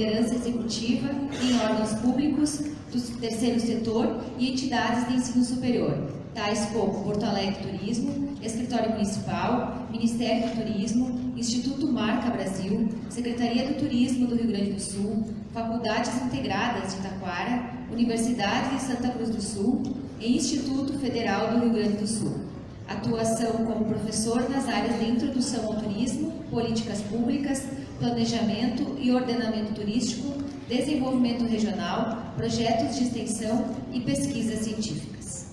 liderança executiva em órgãos públicos do terceiro setor e entidades de ensino superior, tais como Porto Alegre Turismo, Escritório Municipal, Ministério do Turismo, Instituto Marca Brasil, Secretaria do Turismo do Rio Grande do Sul, Faculdades Integradas de Taquara, Universidade de Santa Cruz do Sul e Instituto Federal do Rio Grande do Sul. Atuação como professor nas áreas de introdução ao turismo, políticas públicas, planejamento e ordenamento turístico, desenvolvimento regional, projetos de extensão e pesquisas científicas.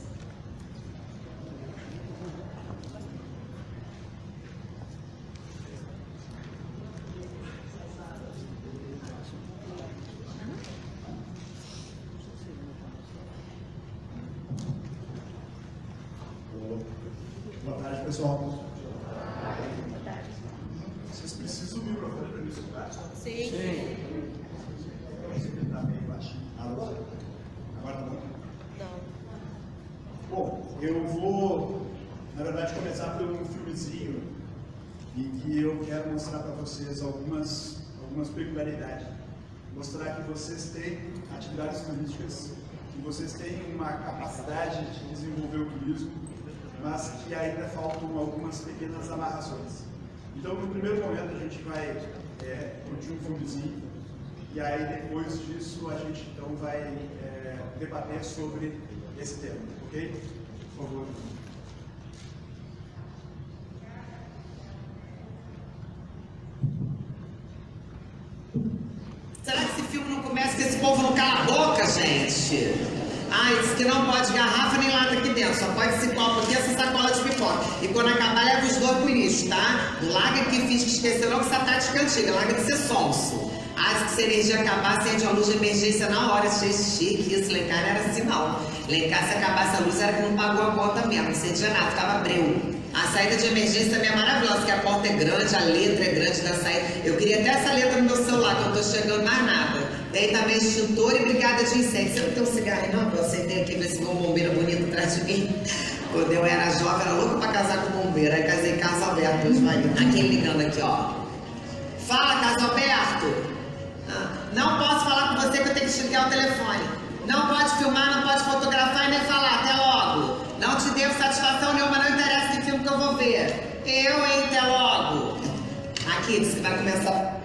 Boa tarde, pessoal. Boa tarde. Vocês precisam do microfone para me escutar? Sim. Está meio baixinho. Agora tá bom? Não. Bom, eu vou, na verdade, começar por um filmezinho em que eu quero mostrar para vocês algumas peculiaridades. Mostrar que vocês têm atividades turísticas, que vocês têm uma capacidade de desenvolver o turismo, mas que ainda faltam algumas pequenas amarrações. Então, no primeiro momento, a gente vai curtir um filmezinho, e aí depois disso a gente então vai debater sobre esse tema, ok? Por favor. Será que esse filme não começa com esse povo não cala a boca, gente? Diz que não pode garrafa nem lata aqui dentro, só pode esse copo aqui, essa sacola de pipoca. E quando acabar, leva os dois pro lixo, tá? Larga que finge que esqueceu logo essa tática antiga, larga de ser sonso. Se a energia acabar, acende a luz de emergência na hora, achei chique. Isso, lá em casa era assim, não. Lá em casa, se acabasse a luz, era que não pagou a conta mesmo, não acendia nada, ficava breu. A saída de emergência também é maravilhosa, que a porta é grande, a letra é grande da saída. Eu queria até essa letra no meu celular, que eu não tô chegando mais nada. Tem também extintor e brigada de incêndio. Você não tem um cigarro aí, não? Eu aceitei aqui, ver se um bombeiro bonito atrás de mim. Quando eu era jovem, era louca pra casar com bombeiro. Aí casei em Carlos Alberto, hoje vai. Aqui ligando aqui, ó. Fala, Carlos Alberto. Não posso falar com você que eu tenho que xingar o telefone. Não pode filmar, não pode fotografar e nem falar. Até logo. Não te devo satisfação nenhuma, não interessa que filme que eu vou ver. Eu, hein? Até logo. Aqui, você vai começar...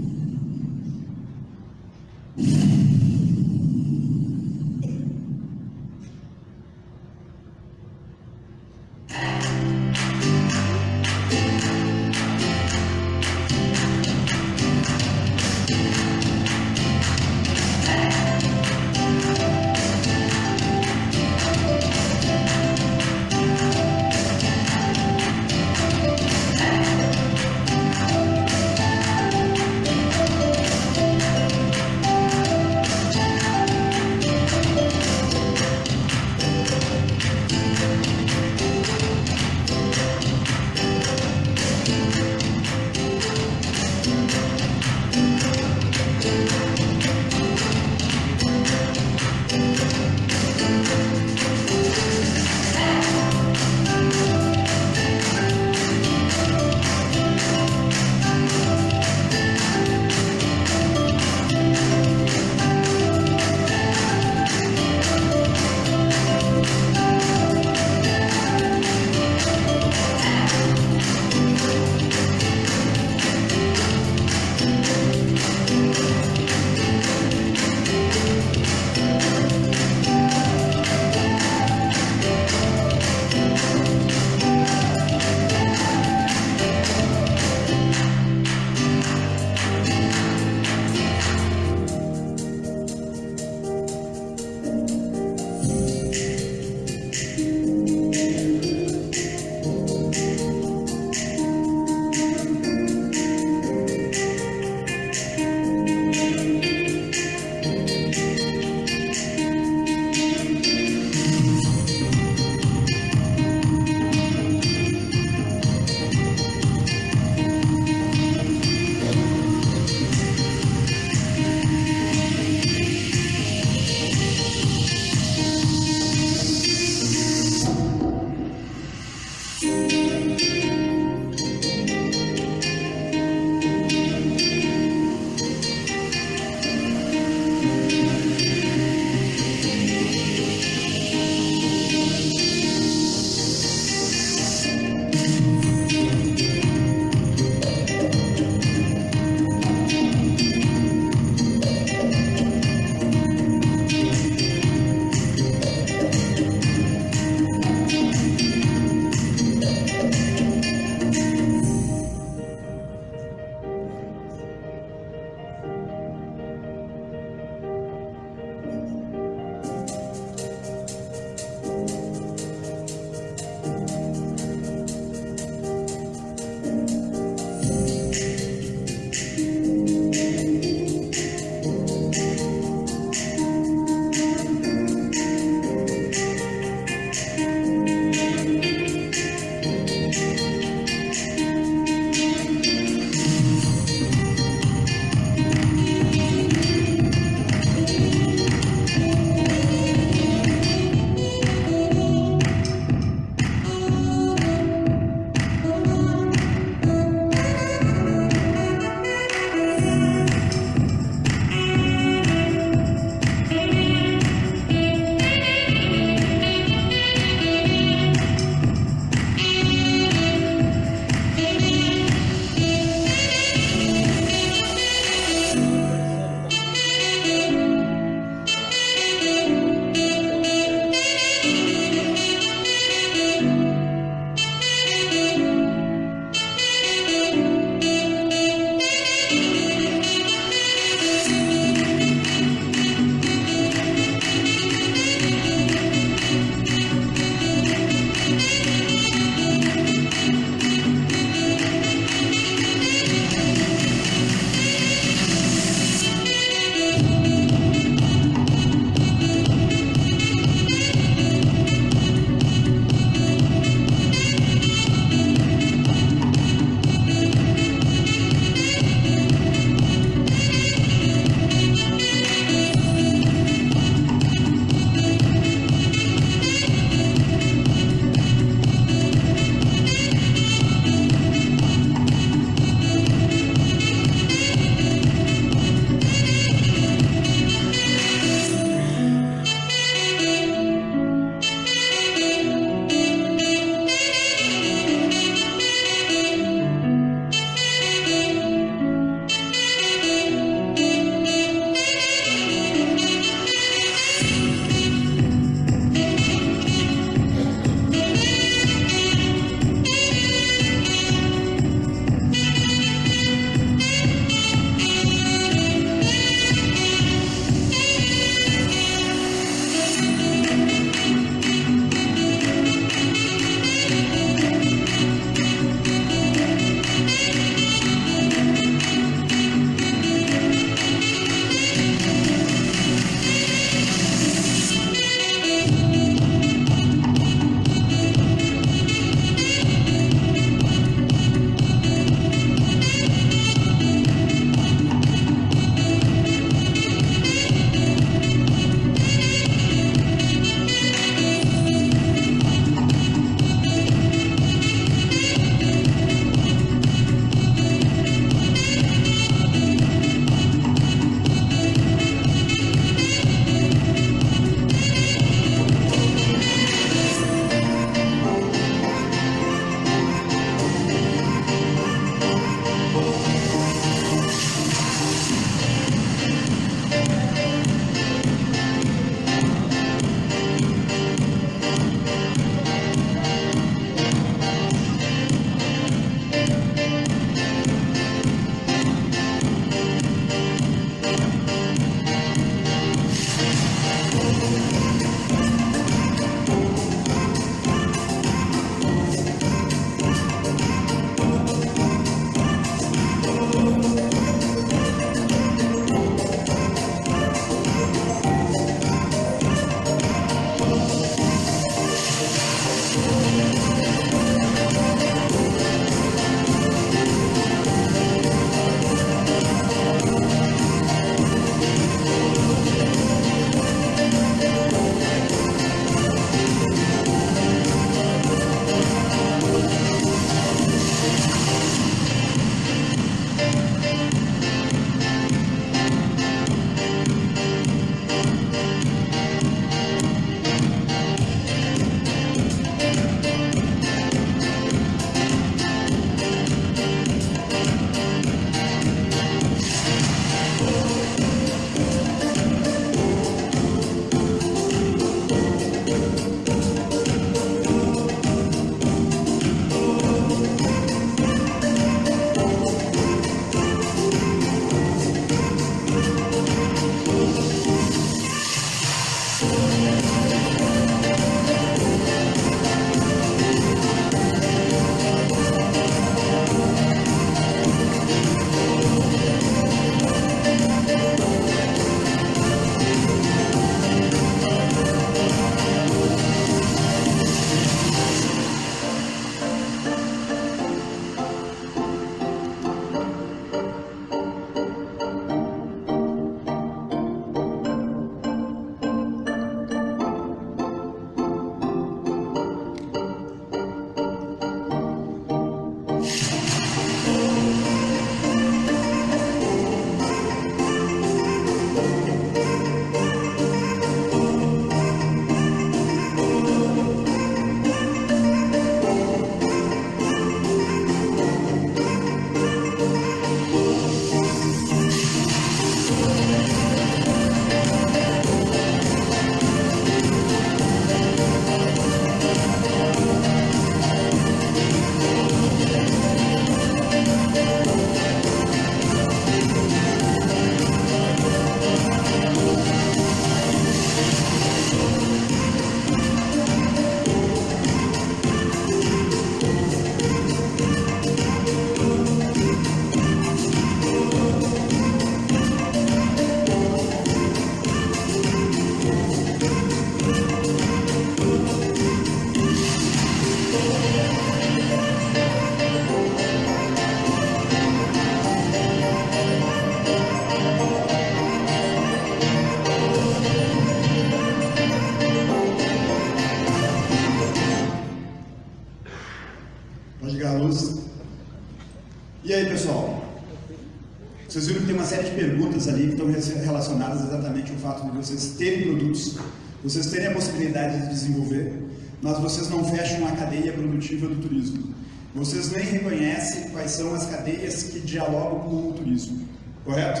Vocês viram que tem uma série de perguntas ali que estão relacionadas exatamente ao fato de vocês terem produtos, vocês terem a possibilidade de desenvolver, mas vocês não fecham a cadeia produtiva do turismo. Vocês nem reconhecem quais são as cadeias que dialogam com o turismo, correto?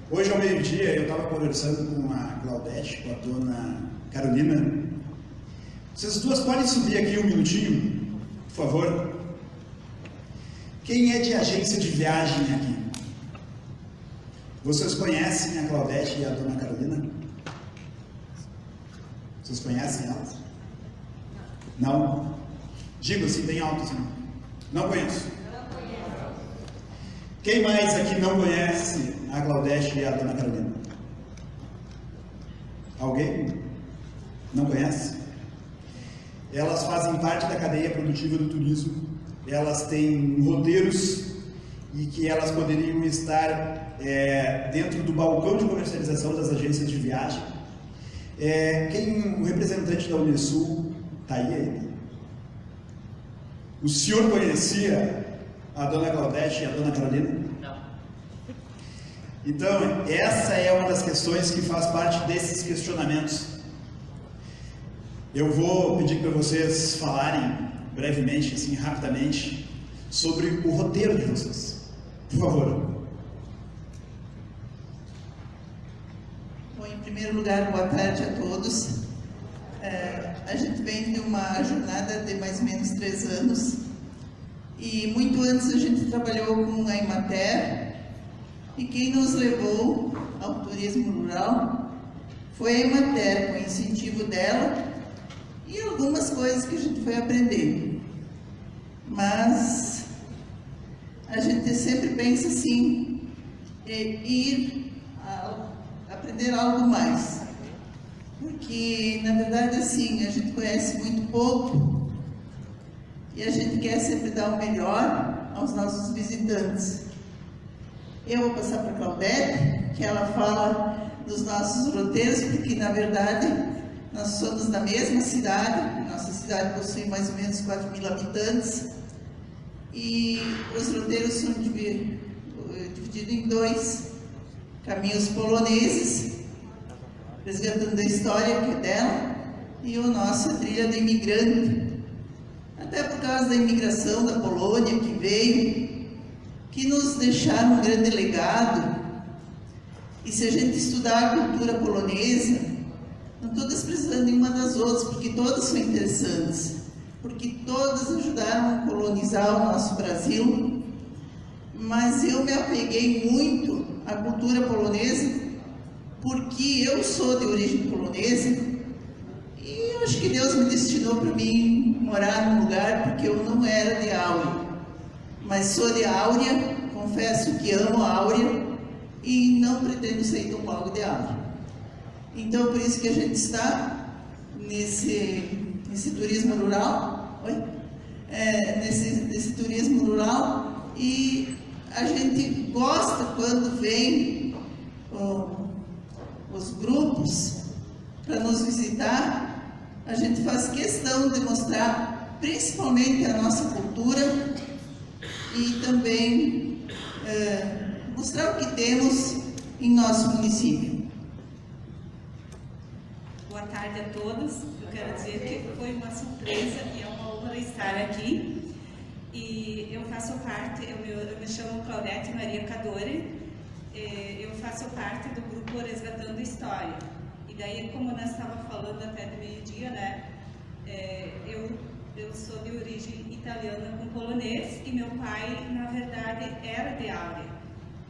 Hoje ao meio-dia eu estava conversando com a Claudete, com a dona Carolina. Vocês duas podem subir aqui um minutinho, por favor? Quem é de agência de viagem aqui? Vocês conhecem a Claudete e a dona Carolina? Vocês conhecem elas? Não? Digo assim, bem alto assim. Não conheço. Quem mais aqui não conhece a Claudete e a dona Carolina? Alguém? Não conhece? Elas fazem parte da cadeia produtiva do turismo. Elas têm roteiros e que elas poderiam estar dentro do balcão de comercialização das agências de viagem. O representante da Unesul está aí ainda? O senhor conhecia a dona Claudete e a dona Carolina? Não. Então, essa é uma das questões que faz parte desses questionamentos. Eu vou pedir para vocês falarem brevemente, assim, rapidamente, sobre o roteiro de vocês. Por favor. Bom, em primeiro lugar, boa tarde a todos. A gente vem de uma jornada de mais ou menos 3 anos e muito antes a gente trabalhou com a Emater e quem nos levou ao turismo rural foi a Emater, com o incentivo dela e algumas coisas que a gente foi aprendendo. Mas a gente sempre pensa assim, aprender algo mais. Porque, na verdade, assim, a gente conhece muito pouco e a gente quer sempre dar o melhor aos nossos visitantes. Eu vou passar para a Claudete, que ela fala dos nossos roteiros, porque, na verdade, nós somos da mesma cidade, nossa cidade possui mais ou menos 4.000 habitantes e os roteiros são divididos em 2 caminhos poloneses, resgatando a história que é dela, e a nossa trilha do imigrante, até por causa da imigração da Polônia que veio, que nos deixaram um grande legado. E se a gente estudar a cultura polonesa, não todas precisando de uma das outras, porque todas são interessantes, porque todas ajudaram a colonizar o nosso Brasil, mas eu me apeguei muito à cultura polonesa, porque eu sou de origem polonesa e eu acho que Deus me destinou para mim morar num lugar porque eu não era de Áurea, mas sou de Áurea, confesso que amo a Áurea e não pretendo sair tão logo de Áurea. Então, por isso que a gente está nesse turismo rural, nesse turismo rural, e a gente gosta quando vem os grupos para nos visitar. A gente faz questão de mostrar principalmente a nossa cultura e também mostrar o que temos em nosso município. Boa tarde a todos. Eu quero dizer que foi uma surpresa e é uma honra estar aqui. E eu faço parte, eu me chamo Claudete Maria Cadore. Eu faço parte do grupo Resgatando História. E daí, como nós estávamos falando até do meio-dia, né? Eu sou de origem italiana com polonês e meu pai, na verdade, era de Áurea.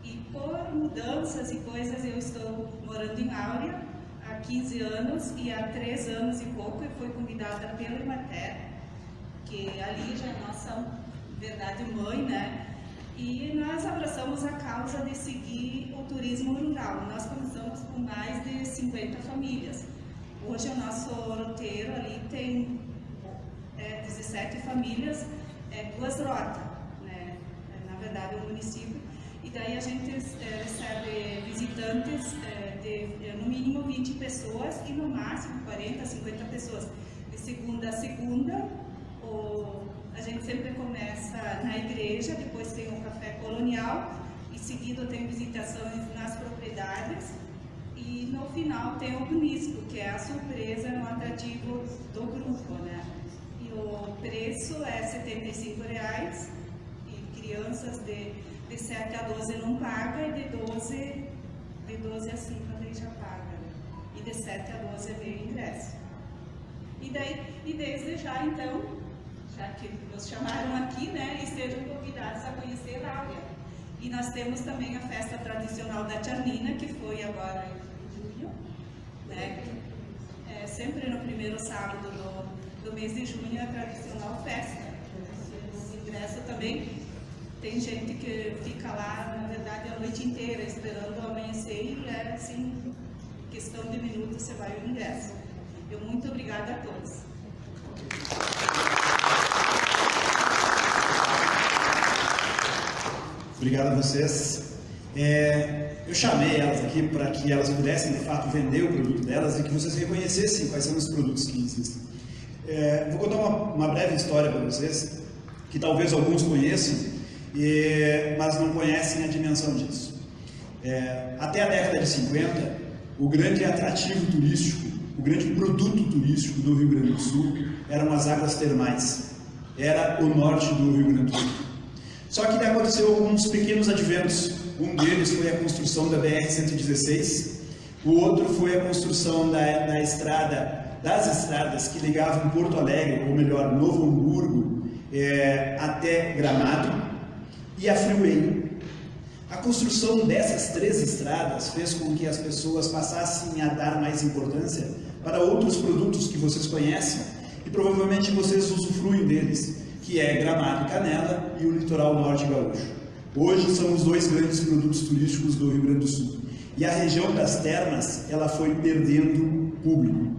E por mudanças e coisas, eu estou morando em Áurea há 15 anos e há 3 anos e pouco eu fui convidada pela Emater, que ali já é nossa, verdade, mãe, né? E nós abraçamos a causa de seguir o turismo rural. Nós começamos com mais de 50 famílias. Hoje o nosso roteiro ali tem 17 famílias, 2 rotas, né? Na verdade, o município. E daí a gente recebe visitantes de no mínimo 20 pessoas e no máximo 40, 50 pessoas. De segunda a segunda, a gente sempre começa na igreja, depois tem o café colonial Em seguida tem visitações nas propriedades e no final tem o Unisco, que é a surpresa no atrativo do grupo, né? E o preço é R$ 75 e crianças de 7 a 12 não paga e de 12 a 5 daí já paga, né? E de 7 a 12 é meio ingresso. E desde já, então, já que nos chamaram aqui, né, estejam convidados a conhecer a Áurea. E nós temos também a festa tradicional da Tcharnina, que foi agora em junho, né? Sempre no primeiro sábado do mês de junho, a tradicional festa. O ingresso também, tem gente que fica lá, na verdade, a noite inteira, esperando o amanhecer, e é assim, questão de minutos, você vai ao ingresso. Muito obrigada a todos. Obrigado a vocês. Eu chamei elas aqui para que elas pudessem, de fato, vender o produto delas e que vocês reconhecessem quais são os produtos que existem. Vou contar uma breve história para vocês, que talvez alguns conheçam, mas não conhecem a dimensão disso. Até a década de 50, o grande atrativo turístico, o grande produto turístico do Rio Grande do Sul eram as águas termais, era o norte do Rio Grande do Sul. Só que aconteceu alguns pequenos adventos. Um deles foi a construção da BR-116, o outro foi a construção das estradas que ligavam Porto Alegre, ou melhor, Novo Hamburgo, até Gramado, e a Freeway. A construção dessas 3 estradas fez com que as pessoas passassem a dar mais importância para outros produtos que vocês conhecem e provavelmente vocês usufruem deles, que é Gramado e Canela e o litoral norte gaúcho. Hoje são os 2 grandes produtos turísticos do Rio Grande do Sul. E a região das termas, ela foi perdendo público.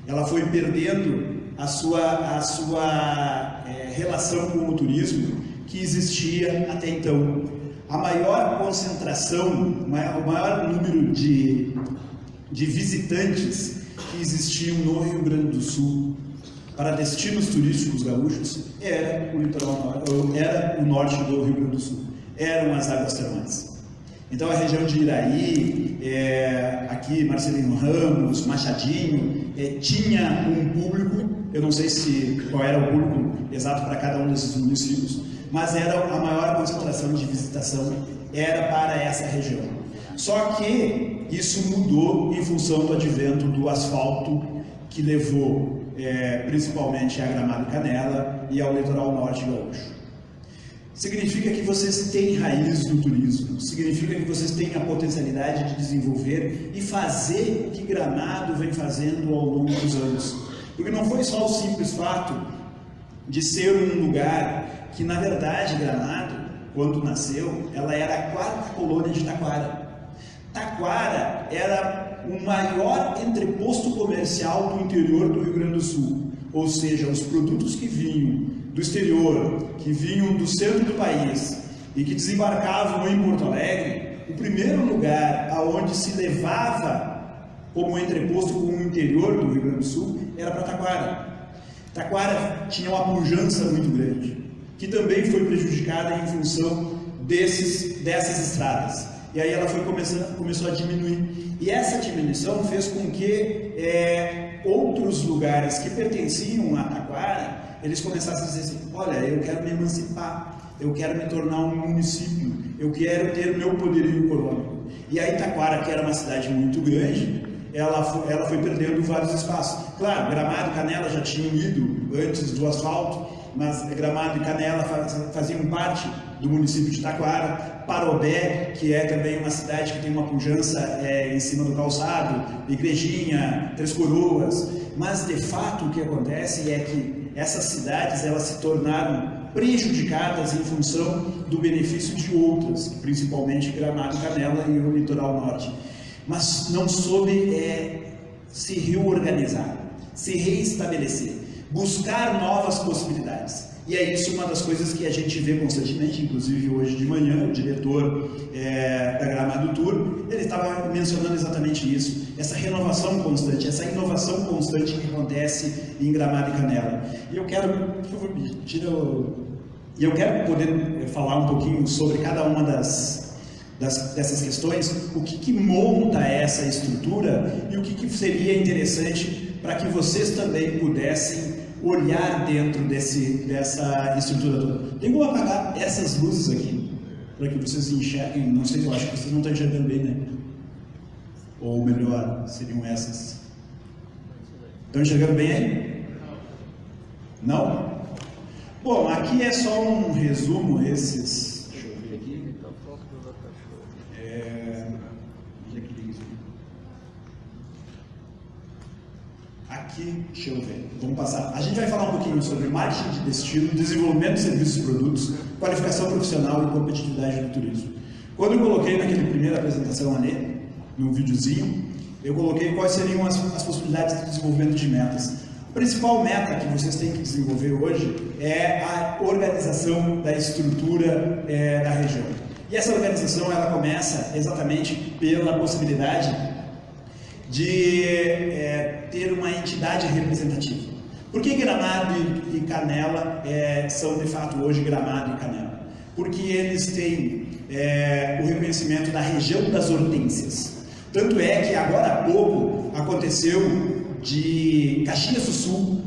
Ela foi perdendo a sua relação com o turismo que existia até então. A maior concentração, o maior número de visitantes que existiam no Rio Grande do Sul para destinos turísticos gaúchos era o litoral, era o norte do Rio Grande do Sul, eram as águas termais. Então a região de Iraí, aqui Marcelino Ramos, Machadinho, tinha um público, eu não sei qual era o público exato para cada um desses municípios, mas era a maior concentração de visitação, era para essa região. Só que isso mudou em função do advento do asfalto, que levou principalmente a Gramado e Canela e ao litoral norte gaúcho. Significa que vocês têm raiz no turismo, significa que vocês têm a potencialidade de desenvolver e fazer o que Gramado vem fazendo ao longo dos anos. Porque não foi só o simples fato de ser um lugar que, na verdade, Gramado, quando nasceu, ela era a 4ª colônia de Taquara. Taquara era o maior entreposto comercial do interior do Rio Grande do Sul, ou seja, os produtos que vinham do exterior, que vinham do centro do país e que desembarcavam em Porto Alegre, o primeiro lugar aonde se levava como entreposto com o interior do Rio Grande do Sul era para Taquara. Taquara tinha uma pujança muito grande, que também foi prejudicada em função dessas estradas. E aí ela começou a diminuir. E essa diminuição fez com que outros lugares que pertenciam a Taquara, eles começassem a dizer assim: olha, eu quero me emancipar, eu quero me tornar um município, eu quero ter meu poderio econômico. E aí Taquara, que era uma cidade muito grande, ela foi perdendo vários espaços. Claro, Gramado e Canela já tinham ido antes do asfalto, mas Gramado e Canela faziam parte do município de Taquara. Parobé, que é também uma cidade que tem uma pujança em cima do calçado, Igrejinha, Três Coroas. Mas, de fato, o que acontece é que essas cidades elas se tornaram prejudicadas em função do benefício de outras, principalmente Gramado, Canela e o litoral norte. Mas não soube se reorganizar, se reestabelecer, buscar novas possibilidades. E é isso uma das coisas que a gente vê constantemente, inclusive hoje de manhã, o diretor da Gramado Tour, ele estava mencionando exatamente isso, essa renovação constante, essa inovação constante que acontece em Gramado e Canela. E eu quero, por favor, eu quero poder falar um pouquinho sobre cada uma dessas questões, o que monta essa estrutura e o que seria interessante para que vocês também pudessem olhar dentro dessa estrutura toda. Tem como apagar essas luzes aqui, para que vocês enxerguem? Não sei, eu acho que vocês não estão enxergando bem, né? Ou melhor, seriam essas. Estão enxergando bem aí? Não? Bom, aqui é só um resumo, esses... Deixa eu ver aqui. Aqui, deixa eu ver, vamos passar. A gente vai falar um pouquinho sobre marketing de destino, desenvolvimento de serviços e produtos, qualificação profissional e competitividade do turismo. Quando eu coloquei naquela primeira apresentação ali, no videozinho, eu coloquei quais seriam as possibilidades de desenvolvimento de metas. A principal meta que vocês têm que desenvolver hoje é a organização da estrutura da região. E essa organização, ela começa exatamente pela possibilidade de ter uma entidade representativa. Por que Gramado e Canela são de fato hoje Gramado e Canela? Porque eles têm o reconhecimento da região das hortênsias. Tanto é que agora há pouco aconteceu de Caxias do Sul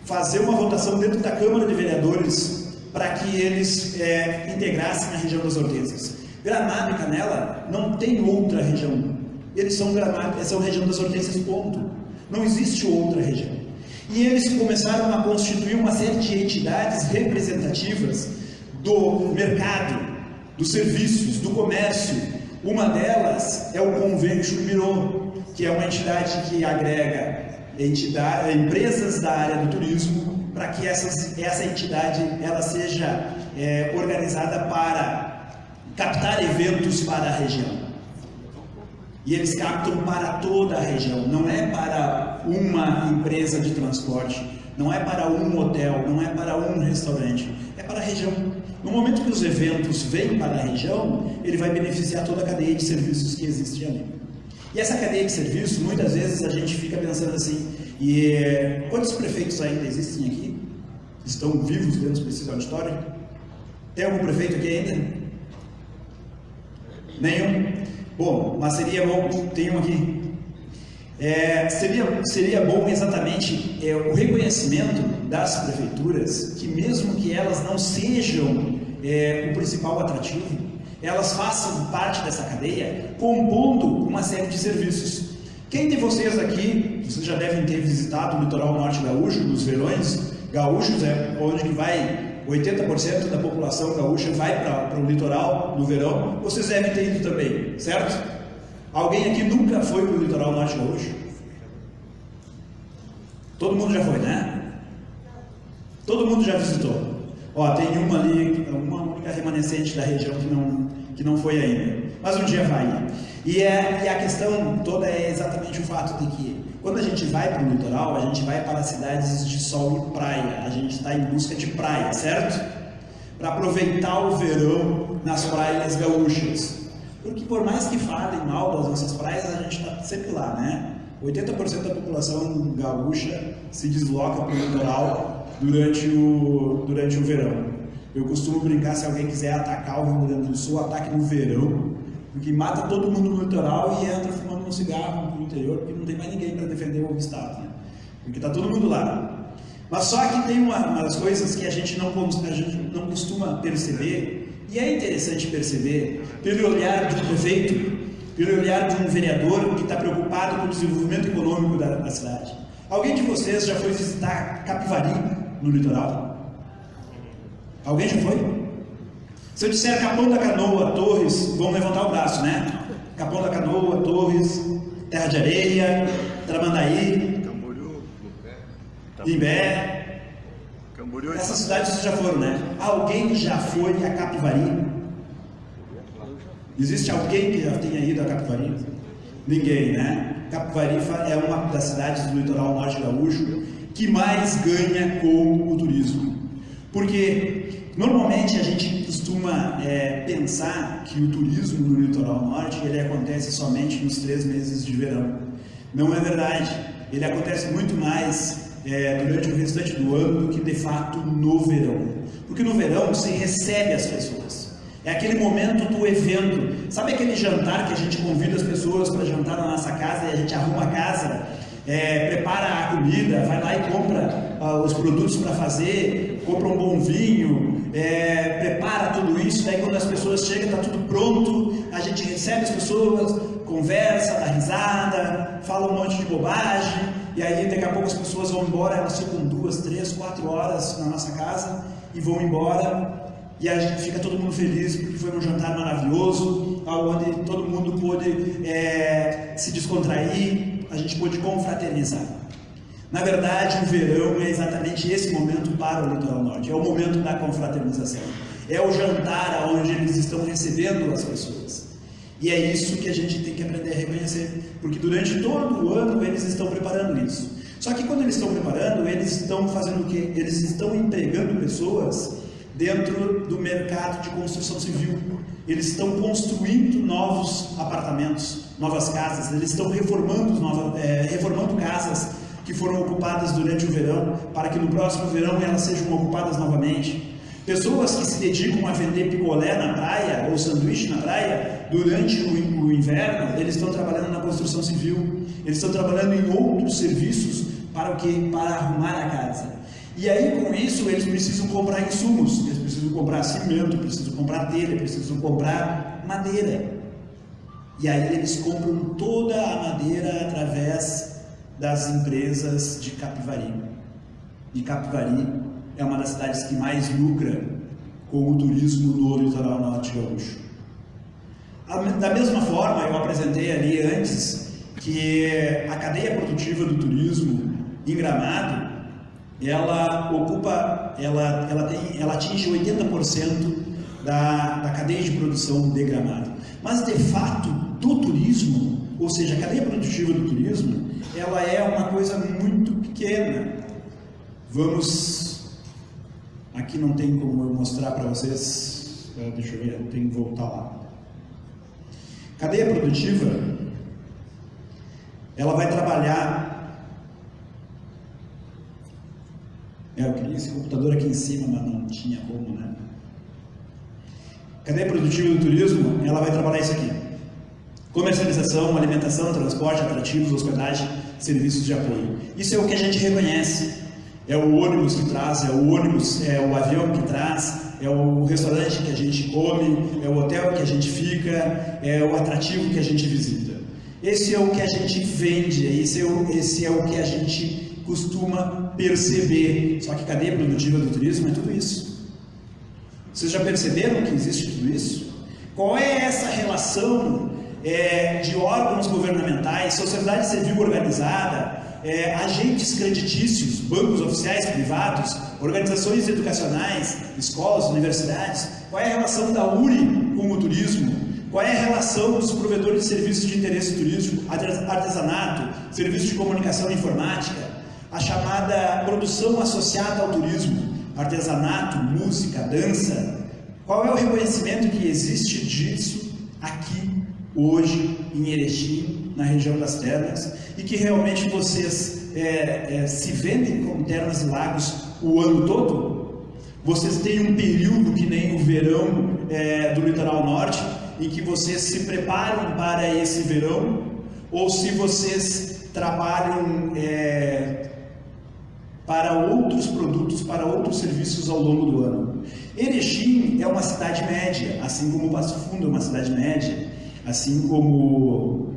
fazer uma votação dentro da Câmara de Vereadores para que eles integrassem a região das hortênsias. Gramado e Canela não tem outra região. Eles são região das hortênsias, ponto. Não existe outra região. E eles começaram a constituir uma série de entidades representativas do mercado, dos serviços, do comércio. Uma delas é o Convention Bureau, que é uma entidade que agrega empresas da área do turismo para que essa entidade ela seja organizada para captar eventos para a região. E eles captam para toda a região, não é para uma empresa de transporte, não é para um hotel, não é para um restaurante, é para a região. No momento que os eventos vêm para a região, ele vai beneficiar toda a cadeia de serviços que existe ali. E essa cadeia de serviços, muitas vezes a gente fica pensando assim, quantos prefeitos ainda existem aqui? Estão vivos dentro desse auditório? Tem algum prefeito aqui ainda? Nenhum? Bom, mas seria bom, tem um aqui. Seria bom exatamente o reconhecimento das prefeituras, que mesmo que elas não sejam o principal atrativo, elas façam parte dessa cadeia, compondo uma série de serviços. Quem de vocês aqui, vocês já devem ter visitado o litoral norte gaúcho, nos verões gaúchos, onde que vai 80% da população gaúcha vai para o litoral no verão, vocês devem ter ido também, certo? Alguém aqui nunca foi para o litoral norte gaúcho? Todo mundo já foi, né? Todo mundo já visitou. Ó, tem uma ali, uma única remanescente da região que não foi ainda, mas um dia vai. E a questão toda é exatamente o fato de que quando a gente vai para o litoral, a gente vai para cidades de sol e praia, a gente está em busca de praia, certo? Para aproveitar o verão nas praias gaúchas. Porque por mais que falem mal das nossas praias, a gente está sempre lá, né? 80% da população gaúcha se desloca para o litoral durante o verão. Eu costumo brincar, se alguém quiser atacar o Rio Grande do Sul, ataque no verão, porque mata todo mundo no litoral e entra fumando um cigarro no interior, porque não tem mais ninguém para defender o estado, né? Porque está todo mundo lá. Mas só que tem umas coisas que a gente não costuma perceber, e é interessante perceber pelo olhar de um prefeito, pelo olhar de um vereador que está preocupado com o desenvolvimento econômico da cidade. Alguém de vocês já foi visitar Capivari, no litoral? Alguém já foi? Se eu disser Capão da Canoa, Torres, vão levantar o braço, né? Capão da Canoa, Torres, Terra de Areia, Tramandaí, Camboriú, Imbé. Camboriú. Essas cidades vocês já foram, né? Alguém já foi a Capivari? Existe alguém que já tenha ido a Capivari? Ninguém, né? Capivari é uma das cidades do litoral norte gaúcho que mais ganha com o turismo. Porque normalmente a gente costuma pensar que o turismo no litoral norte ele acontece somente nos 3 meses de verão. Não é verdade. Ele acontece muito mais durante o restante do ano do que de fato no verão. Porque no verão se recebe as pessoas. É aquele momento do evento. Sabe aquele jantar que a gente convida as pessoas para jantar na nossa casa e a gente arruma a casa, prepara a comida, vai lá e compra os produtos para fazer, compra um bom vinho, prepara tudo isso, daí quando as pessoas chegam está tudo pronto, a gente recebe as pessoas, conversa, dá risada, fala um monte de bobagem, e aí daqui a pouco as pessoas vão embora, elas ficam 2, 3, 4 horas na nossa casa e vão embora. E a gente fica todo mundo feliz porque foi um jantar maravilhoso, onde todo mundo pôde se descontrair, a gente pôde confraternizar. Na verdade, o verão é exatamente esse momento para o Litoral Norte, é o momento da confraternização. É o jantar onde eles estão recebendo as pessoas. E é isso que a gente tem que aprender a reconhecer, porque durante todo o ano eles estão preparando isso. Só que quando eles estão preparando, eles estão fazendo o quê? Eles estão empregando pessoas dentro do mercado de construção civil. Eles estão construindo novos apartamentos, novas casas, eles estão reformando casas que foram ocupadas durante o verão, para que no próximo verão elas sejam ocupadas novamente. Pessoas que se dedicam a vender picolé na praia, ou sanduíche na praia, durante o inverno, eles estão trabalhando na construção civil, eles estão trabalhando em outros serviços, para o quê? Para arrumar a casa. E aí, com isso, eles precisam comprar insumos, eles precisam comprar cimento, precisam comprar telha, precisam comprar madeira. E aí eles compram toda a madeira através das empresas de Capivari. E Capivari é uma das cidades que mais lucra com o turismo no litoral norte gaúcho. Da mesma forma, eu apresentei ali antes que a cadeia produtiva do turismo em Gramado, ela atinge 80% da cadeia de produção de Gramado. Mas, de fato, do turismo, ou seja, a cadeia produtiva do turismo, ela é uma coisa muito pequena. Aqui não tem como eu mostrar para vocês, deixa eu ver, eu tenho que voltar lá. Cadeia produtiva, ela vai trabalhar... Eu queria esse computador aqui em cima, mas não tinha como, né? Cadeia produtiva do turismo, ela vai trabalhar isso aqui. Comercialização, alimentação, transporte, atrativos, hospedagem, serviços de apoio. Isso é o que a gente reconhece. É o ônibus que traz, é o avião que traz, é o restaurante que a gente come, é o hotel que a gente fica, é o atrativo que a gente visita. Esse é o que a gente vende, esse é o que a gente costuma perceber. Só que cadeia produtiva do turismo é tudo isso. Vocês já perceberam que existe tudo isso? Qual é essa relação de órgãos governamentais, sociedade civil organizada, agentes creditícios, bancos oficiais privados, organizações educacionais, escolas, universidades? Qual é a relação da URI com o turismo? Qual é a relação dos provedores de serviços de interesse turístico, artesanato, serviços de comunicação e informática, a chamada produção associada ao turismo, artesanato, música, dança? Qual é o reconhecimento que existe disso aqui, hoje, em Erechim, na região das terras, e que realmente vocês se vendem como terras e lagos o ano todo? Vocês têm um período que nem o verão do litoral norte, em que vocês se preparam para esse verão, ou se vocês trabalham para outros produtos, para outros serviços ao longo do ano. Erechim é uma cidade média, assim como Passo Fundo é uma cidade média, assim como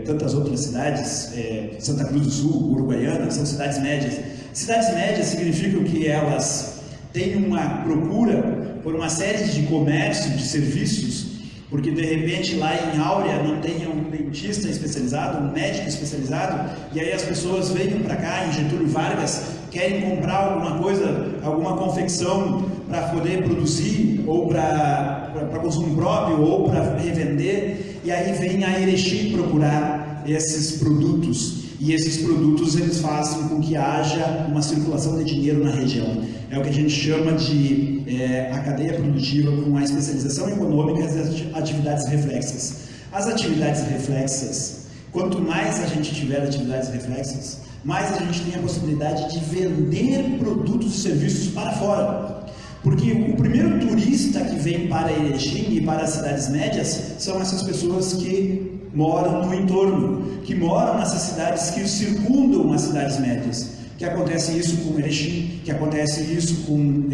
tantas outras cidades, Santa Cruz do Sul, Uruguaiana, são cidades médias. Cidades médias significam que elas têm uma procura por uma série de comércio, de serviços, porque de repente lá em Áurea não tem um dentista especializado, um médico especializado, e aí as pessoas vêm para cá, em Getúlio Vargas, querem comprar alguma coisa, alguma confecção para poder produzir, ou para consumo próprio, ou para revender, e aí vem a Erechim procurar esses produtos, e esses produtos eles fazem com que haja uma circulação de dinheiro na região. É o que a gente chama de a cadeia produtiva com a especialização econômica e as atividades reflexas. As atividades reflexas, quanto mais a gente tiver atividades reflexas, mais a gente tem a possibilidade de vender produtos e serviços para fora. Porque o primeiro turista que vem para Erechim e para as cidades médias são essas pessoas que moram no entorno, que moram nessas cidades que circundam as cidades médias. Que acontece isso com Erechim, que acontece isso com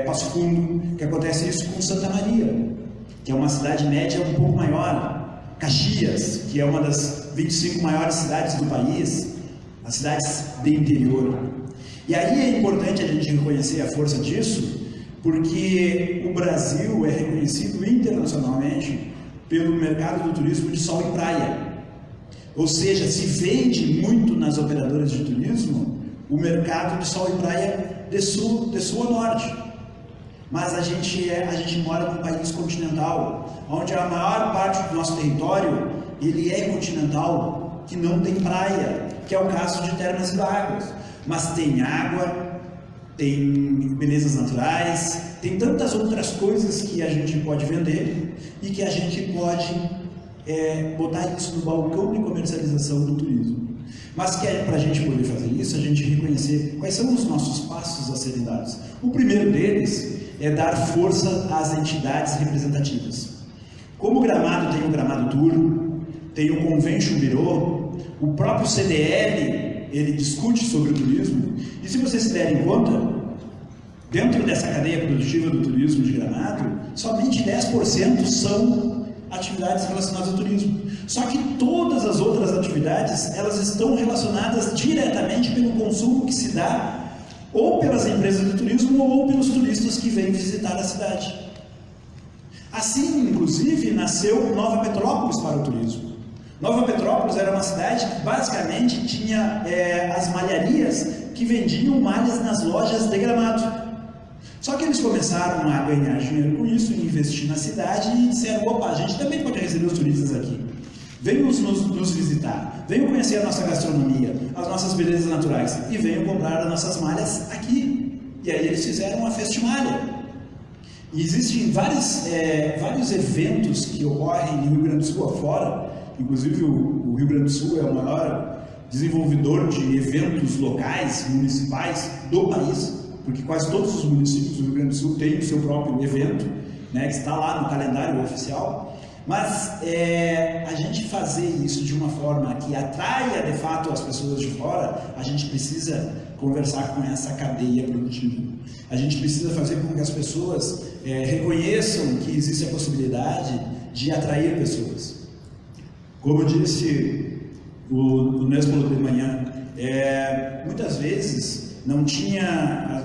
Passo Fundo, que acontece isso com Santa Maria, que é uma cidade média um pouco maior, Caxias, que é uma das 25 maiores cidades do país, as cidades de interior. E aí é importante a gente reconhecer a força disso, porque o Brasil é reconhecido internacionalmente pelo mercado do turismo de sol e praia. Ou seja, se vende muito nas operadoras de turismo o mercado de sol e praia de sul a norte. Mas a gente mora num país continental, onde a maior parte do nosso território ele é continental, que não tem praia, que é o caso de Termas e Lagos. Mas tem água, tem belezas naturais, tem tantas outras coisas que a gente pode vender e que a gente pode botar isso no balcão de comercialização do turismo. Mas que para a gente poder fazer isso, a gente reconhecer quais são os nossos passos a serem dados. O primeiro deles é dar força às entidades representativas. Como o Gramado tem o Gramado Tour, tem o Convention Bureau, o próprio CDL, ele discute sobre o turismo, e se vocês se derem conta, dentro dessa cadeia produtiva do turismo de Gramado, somente 10% são atividades relacionadas ao turismo. Só que todas as outras atividades, elas estão relacionadas diretamente pelo consumo que se dá ou pelas empresas de turismo ou pelos turistas que vêm visitar a cidade. Assim, inclusive, nasceu Nova Petrópolis para o turismo. Nova Petrópolis era uma cidade que basicamente tinha as malharias que vendiam malhas nas lojas de Gramado. Só que eles começaram a ganhar dinheiro com isso, investir na cidade e disseram, opa, a gente também pode receber os turistas aqui. Venham nos visitar, venham conhecer a nossa gastronomia, as nossas belezas naturais e venham comprar as nossas malhas aqui. E aí eles fizeram uma festimalha. E existem vários eventos que ocorrem no Rio Grande do Sul afora, inclusive o Rio Grande do Sul é o maior desenvolvedor de eventos locais, municipais do país, porque quase todos os municípios do Rio Grande do Sul têm o seu próprio evento, né, que está lá no calendário oficial. Mas a gente fazer isso de uma forma que atraia de fato as pessoas de fora, a gente precisa conversar com essa cadeia produtiva. A gente precisa fazer com que as pessoas reconheçam que existe a possibilidade de atrair pessoas. Como disse o Nespolo de manhã, muitas vezes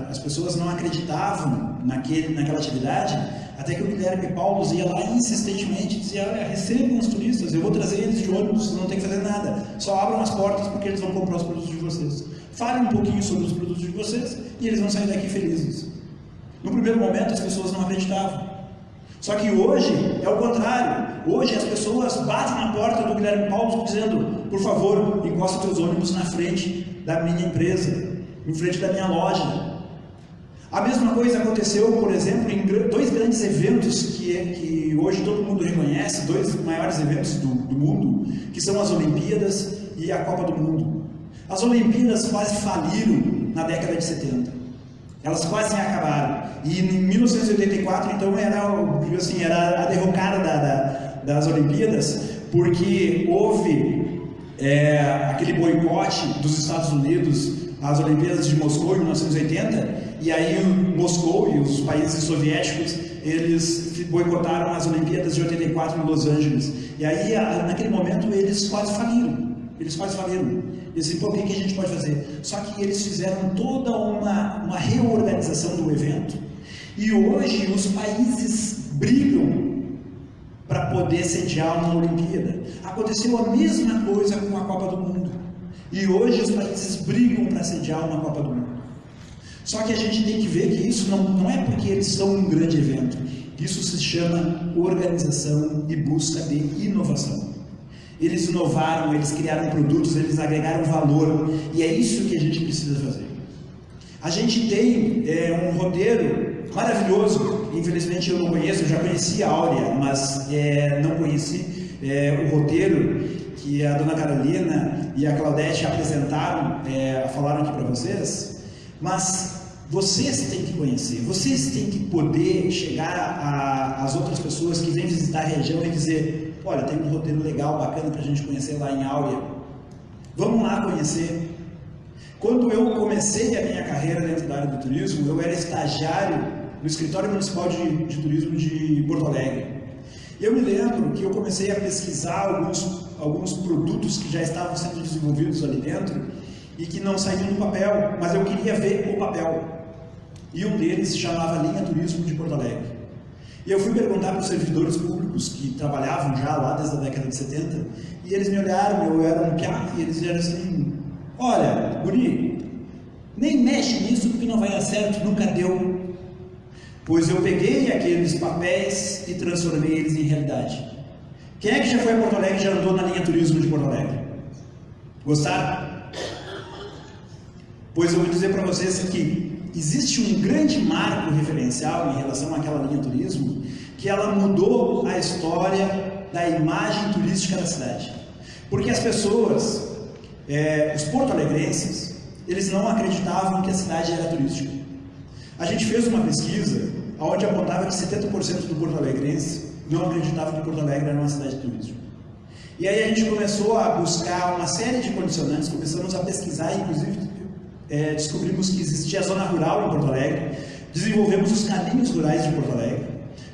as pessoas não acreditavam naquela atividade, até que o Guilherme Paulo ia lá insistentemente, dizia, recebam os turistas, eu vou trazer eles de ônibus, não tem que fazer nada, só abram as portas porque eles vão comprar os produtos de vocês. Falem um pouquinho sobre os produtos de vocês e eles vão sair daqui felizes. No primeiro momento as pessoas não acreditavam. Só que hoje é o contrário. Hoje as pessoas batem na porta do Guilherme Paulo dizendo, por favor, encosta teus ônibus na frente da minha empresa, em frente da minha loja. A mesma coisa aconteceu, por exemplo, em dois grandes eventos que hoje todo mundo reconhece, dois maiores eventos do mundo, que são as Olimpíadas e a Copa do Mundo. As Olimpíadas quase faliram na década de 70. Elas quase acabaram. E em 1984, então, era a derrocada das Olimpíadas, porque houve aquele boicote dos Estados Unidos às Olimpíadas de Moscou em 1980, e aí Moscou e os países soviéticos, eles boicotaram as Olimpíadas de 84 em Los Angeles. E aí, naquele momento, eles quase faliram. Eles disseram, pô, o que a gente pode fazer? Só que eles fizeram toda uma reorganização do evento. E hoje os países brigam para poder sediar uma Olimpíada. Aconteceu a mesma coisa com a Copa do Mundo. E hoje os países brigam para sediar uma Copa do Mundo. Só que a gente tem que ver que isso não é porque eles são um grande evento. Isso se chama organização e busca de inovação. Eles inovaram, eles criaram produtos, eles agregaram valor. E é isso que a gente precisa fazer. A gente tem um roteiro maravilhoso. Infelizmente eu não conheço, eu já conheci a Áurea, mas não conheci o roteiro que a dona Carolina e a Claudete apresentaram, falaram aqui para vocês. Mas vocês têm que conhecer, vocês têm que poder chegar às outras pessoas que vêm visitar a região e dizer: olha, tem um roteiro legal, bacana para a gente conhecer lá em Áurea, vamos lá conhecer. Quando eu comecei a minha carreira dentro da área do turismo, eu era estagiário no Escritório Municipal de Turismo de Porto Alegre. E eu me lembro que eu comecei a pesquisar alguns produtos que já estavam sendo desenvolvidos ali dentro e que não saíam do papel, mas eu queria ver o papel. E um deles se chamava Linha Turismo de Porto Alegre. E eu fui perguntar para os servidores públicos que trabalhavam já lá desde a década de 70, e eles me olharam, eu era um piá, e eles disseram assim: olha, guri, nem mexe nisso porque não vai dar certo, nunca deu. Pois eu peguei aqueles papéis e transformei eles em realidade. Quem é que já foi a Porto Alegre e já andou na Linha Turismo de Porto Alegre? Gostaram? Pois eu vou dizer para vocês que existe um grande marco referencial em relação àquela linha turismo, que ela mudou a história da imagem turística da cidade. Porque as pessoas, os porto-alegrenses, eles não acreditavam que a cidade era turística. A gente fez uma pesquisa onde apontava que 70% do porto-alegrense não acreditava que Porto Alegre era uma cidade turística. E aí a gente começou a buscar uma série de condicionantes, começamos a pesquisar, inclusive descobrimos que existia a zona rural em Porto Alegre, desenvolvemos os caminhos rurais de Porto Alegre,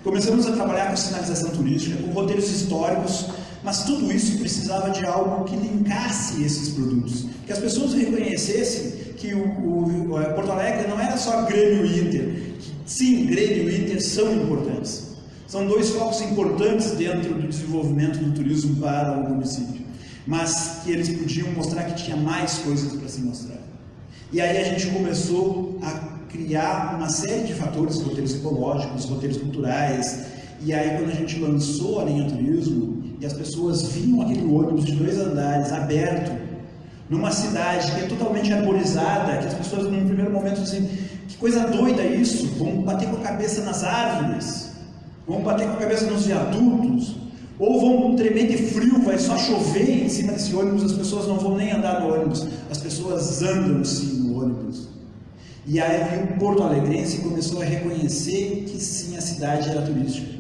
começamos a trabalhar com sinalização turística, com roteiros históricos, mas tudo isso precisava de algo que linkasse esses produtos, que as pessoas reconhecessem que o Porto Alegre não era só Grêmio e Inter. Sim, Grêmio e Inter são importantes. São dois focos importantes dentro do desenvolvimento do turismo para o município, mas que eles podiam mostrar que tinha mais coisas para se mostrar. E aí a gente começou a criar uma série de fatores, roteiros ecológicos, roteiros culturais, e aí quando a gente lançou a linha turismo, e as pessoas viam aquele ônibus de 2 andares, aberto, numa cidade que é totalmente arborizada, que as pessoas num primeiro momento dizem: que coisa doida isso, vão bater com a cabeça nas árvores, vão bater com a cabeça nos viadutos, ou vão tremer de frio, vai só chover em cima desse ônibus, as pessoas não vão nem andar no ônibus, as pessoas andam sim no ônibus. E aí o porto-alegrense começou a reconhecer que sim, a cidade era turística.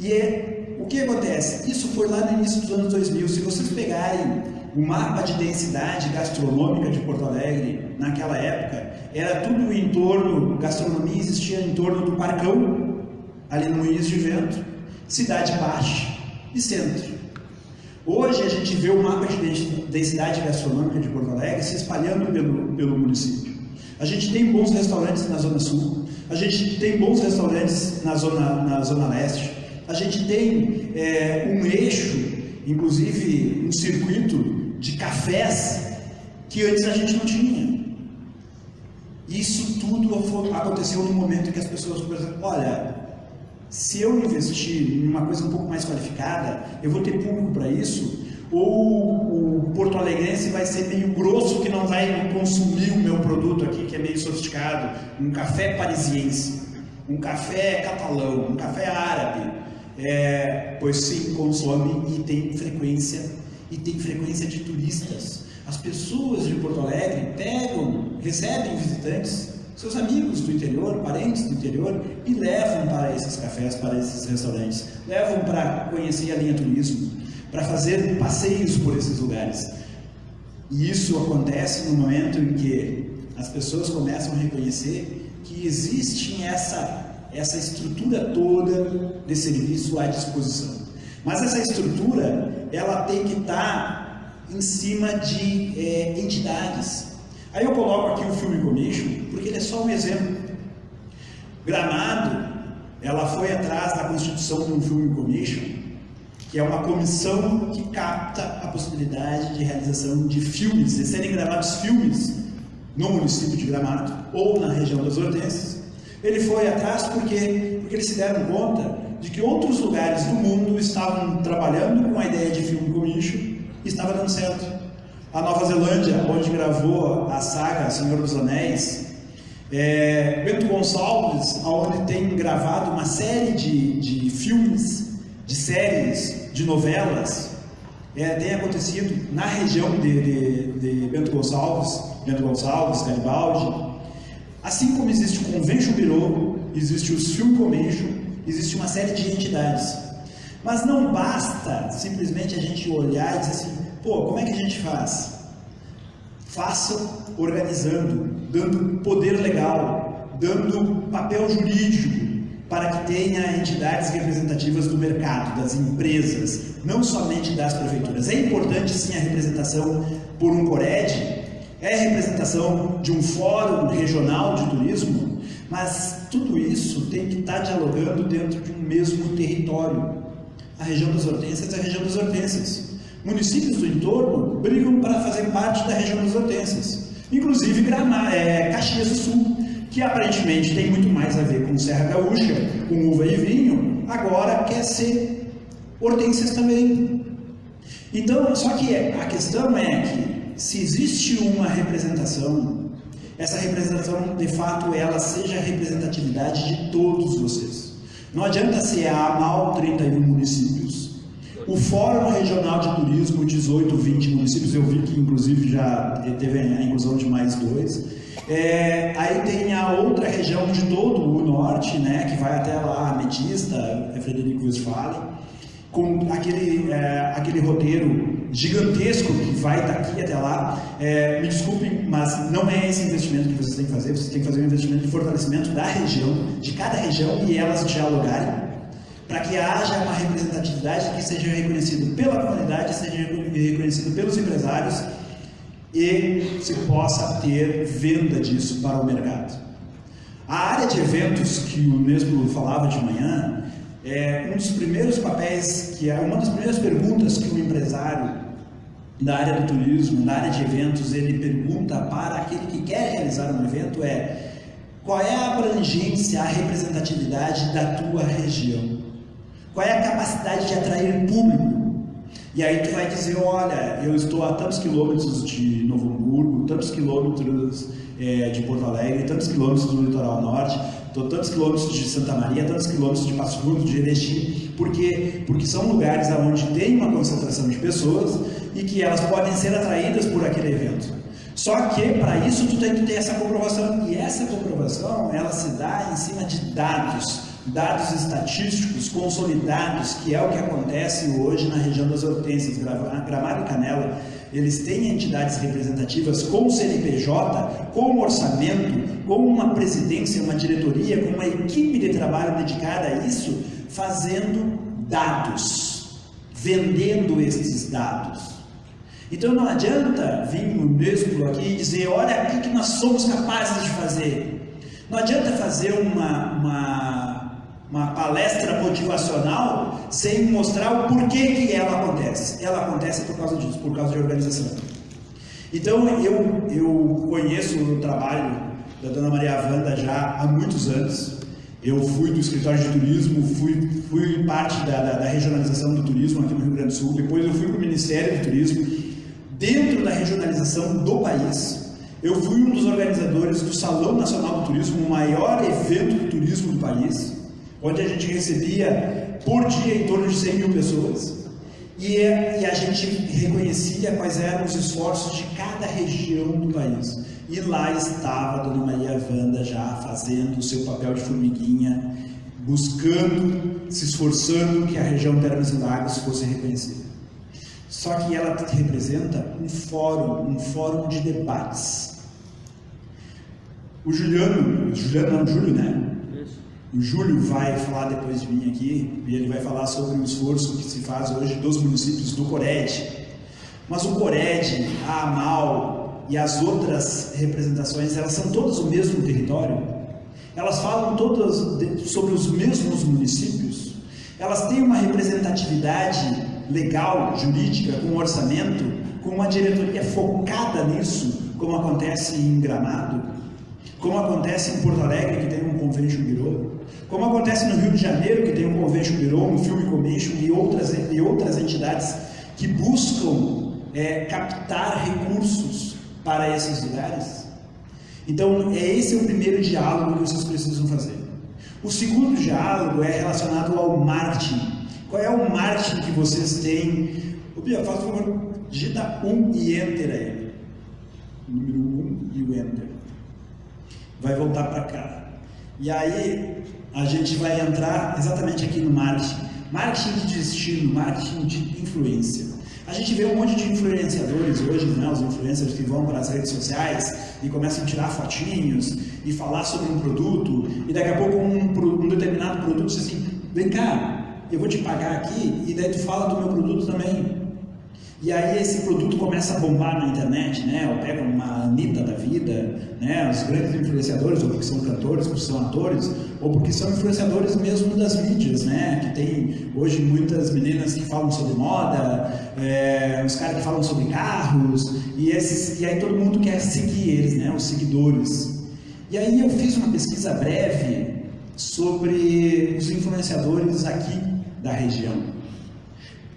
E o que acontece? Isso foi lá no início dos anos 2000. Se vocês pegarem o mapa de densidade gastronômica de Porto Alegre, naquela época, era tudo em torno, gastronomia existia em torno do Parcão, ali no Moinhos de Vento, Cidade Baixa e Centro. Hoje a gente vê o mapa de densidade gastronômica de Porto Alegre se espalhando pelo município. A gente tem bons restaurantes na Zona Sul, a gente tem bons restaurantes na Zona Leste, a gente tem um eixo, inclusive um circuito de cafés que antes a gente não tinha. Isso tudo aconteceu no momento em que as pessoas pensaram: olha, se eu investir em uma coisa um pouco mais qualificada, eu vou ter público para isso, ou o porto-alegrense vai ser meio grosso que não vai consumir o meu produto aqui, que é meio sofisticado, um café parisiense, um café catalão, um café árabe, pois sim, consome e tem frequência de turistas. As pessoas de Porto Alegre recebem visitantes, seus amigos do interior, parentes do interior, e levam para esses cafés, para esses restaurantes, levam para conhecer a linha turismo, para fazer passeios por esses lugares. E isso acontece no momento em que as pessoas começam a reconhecer que existe essa estrutura toda de serviço à disposição. Mas essa estrutura, ela tem que estar em cima de entidades. Aí eu coloco aqui o Film Commission, porque ele é só um exemplo. Gramado, ela foi atrás da constituição de um Film Commission, que é uma comissão que capta a possibilidade de realização de filmes, de serem gravados filmes no município de Gramado ou na região das Hortênsias. Ele foi atrás porque eles se deram conta de que outros lugares do mundo estavam trabalhando com a ideia de Film Commission e estava dando certo. A Nova Zelândia, onde gravou a saga Senhor dos Anéis, Bento Gonçalves, onde tem gravado uma série de filmes, de séries, de novelas, tem acontecido na região de Bento Gonçalves, Garibaldi. Assim como existe o Convention Bureau, existe o Film Commission, existe uma série de entidades. Mas não basta simplesmente a gente olhar e dizer assim, pô, como é que a gente faz? Façam organizando, dando poder legal, dando papel jurídico para que tenha entidades representativas do mercado, das empresas, não somente das prefeituras. É importante sim a representação por um CORED, é a representação de um fórum regional de turismo, mas tudo isso tem que estar dialogando dentro de um mesmo território. A região das Hortênsias é a região das Hortênsias. Municípios do entorno brigam para fazer parte da região das Hortênsias, inclusive Caxias do Sul, que aparentemente tem muito mais a ver com Serra Gaúcha, com uva e vinho, agora quer ser Hortênsias também. Então, só que a questão é que se existe uma representação, essa representação de fato ela seja a representatividade de todos vocês. Não adianta ser a AMAL 31 municípios, o Fórum Regional de Turismo 18, 20 municípios, eu vi que inclusive já teve a inclusão de mais 2. Aí tem a outra região de todo o norte, né, que vai até lá, Ametista, Frederico Westphalen, com aquele roteiro gigantesco que vai daqui até lá. Me desculpem, mas não é esse investimento que vocês têm que fazer. Vocês têm que fazer um investimento de fortalecimento da região, de cada região, e elas dialogarem, para que haja uma representatividade que seja reconhecida pela comunidade, seja reconhecida pelos empresários e se possa ter venda disso para o mercado. A área de eventos que o Nesbo falava de manhã é um dos primeiros papéis, que é uma das primeiras perguntas que o empresário da área do turismo, da área de eventos, ele pergunta para aquele que quer realizar um evento qual é a abrangência, a representatividade da tua região? Qual é a capacidade de atrair público? E aí tu vai dizer, olha, eu estou a tantos quilômetros de Novo Hamburgo, tantos quilômetros de Porto Alegre, tantos quilômetros do litoral norte, estou tantos quilômetros de Santa Maria, tantos quilômetros de Passo Fundo, de Erechim, porque são lugares onde tem uma concentração de pessoas e que elas podem ser atraídas por aquele evento. Só que para isso tu tem que ter essa comprovação, e essa comprovação ela se dá em cima de dados estatísticos consolidados, que é o que acontece hoje na região das Hortênsias. Gramado e Canela, eles têm entidades representativas com CNPJ, com orçamento, com uma presidência, uma diretoria, com uma equipe de trabalho dedicada a isso, fazendo dados, vendendo esses dados. Então não adianta vir no Nesbo aqui e dizer, olha aqui que nós somos capazes de fazer. Não adianta fazer uma palestra motivacional sem mostrar o porquê que ela acontece. Ela acontece por causa disso, por causa de organização. Então eu conheço o trabalho da Dona Maria Wanda já há muitos anos. Eu fui do escritório de turismo, fui parte da regionalização do turismo aqui no Rio Grande do Sul. Depois eu fui para o Ministério do Turismo. Dentro da regionalização do país, eu fui um dos organizadores do Salão Nacional do Turismo, o maior evento de turismo do país, onde a gente recebia por dia em torno de 100 mil pessoas, e a gente reconhecia quais eram os esforços de cada região do país. E lá estava a Dona Maria Wanda já fazendo o seu papel de formiguinha, buscando, se esforçando que a região Termas e Lagos fosse reconhecida. Só que ela representa um fórum de debates. O Júlio, né? O Júlio vai falar depois de mim aqui, e ele vai falar sobre o esforço que se faz hoje dos municípios do CORED. Mas o CORED, a AMAL e as outras representações, elas são todas o mesmo território? Elas falam todas sobre os mesmos municípios? Elas têm uma representatividade legal, jurídica, com orçamento, com uma diretoria focada nisso, como acontece em Gramado, como acontece em Porto Alegre, que tem um Convention Bureau, como acontece no Rio de Janeiro, que tem um Convention Bureau, um Film Commission e outras entidades que buscam captar recursos para esses lugares. Então, esse é o primeiro diálogo que vocês precisam fazer. O segundo diálogo é relacionado ao marketing. Qual é o marketing que vocês têm? Bia, faz o favor, digita 1 e Enter aí. Número 1 e o Enter. vai voltar para cá. E aí a gente vai entrar exatamente aqui no marketing. Marketing de destino, marketing de influência. A gente vê um monte de influenciadores hoje, né, os influencers que vão para as redes sociais e começam a tirar fotinhos e falar sobre um produto, e daqui a pouco um determinado produto diz assim, vem cá, eu vou te pagar aqui, e daí tu fala do meu produto também. E aí esse produto começa a bombar na internet, né? Ou pega uma Anitta da vida, né? Os grandes influenciadores, ou porque são cantores, porque são atores, ou porque são influenciadores mesmo das mídias, né? Que tem hoje muitas meninas que falam sobre moda, os caras que falam sobre carros, e aí todo mundo quer seguir eles, né? Os seguidores. E aí eu fiz uma pesquisa breve sobre os influenciadores aqui da região.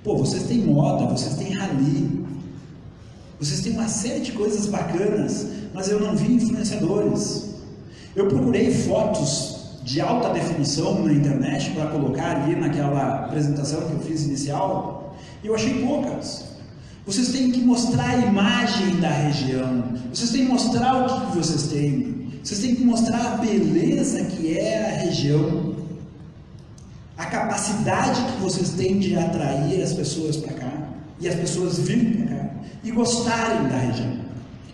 Pô, vocês têm moda, vocês têm rally, vocês têm uma série de coisas bacanas, mas eu não vi influenciadores. Eu procurei fotos de alta definição na internet para colocar ali naquela apresentação que eu fiz inicial, e eu achei poucas. Vocês têm que mostrar a imagem da região, vocês têm que mostrar o que vocês têm, vocês têm que mostrar a beleza que é a região, a capacidade que vocês têm de atrair as pessoas para cá, e as pessoas virem para cá, e gostarem da região,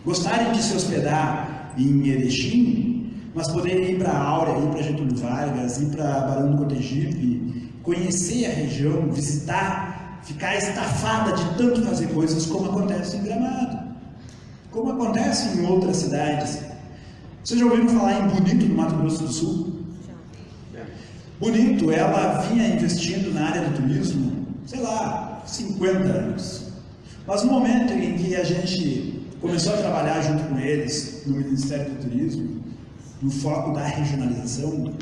gostarem de se hospedar em Erechim, mas poderem ir para Áurea, ir para Getúlio Vargas, ir para Barão do Cotegipe, conhecer a região, visitar, ficar estafada de tanto fazer coisas como acontece em Gramado, como acontece em outras cidades. Vocês já ouviram falar em Bonito, no Mato Grosso do Sul? Bonito, ela vinha investindo na área do turismo, sei lá, 50 anos. Mas no momento em que a gente começou a trabalhar junto com eles no Ministério do Turismo, no foco da regionalização,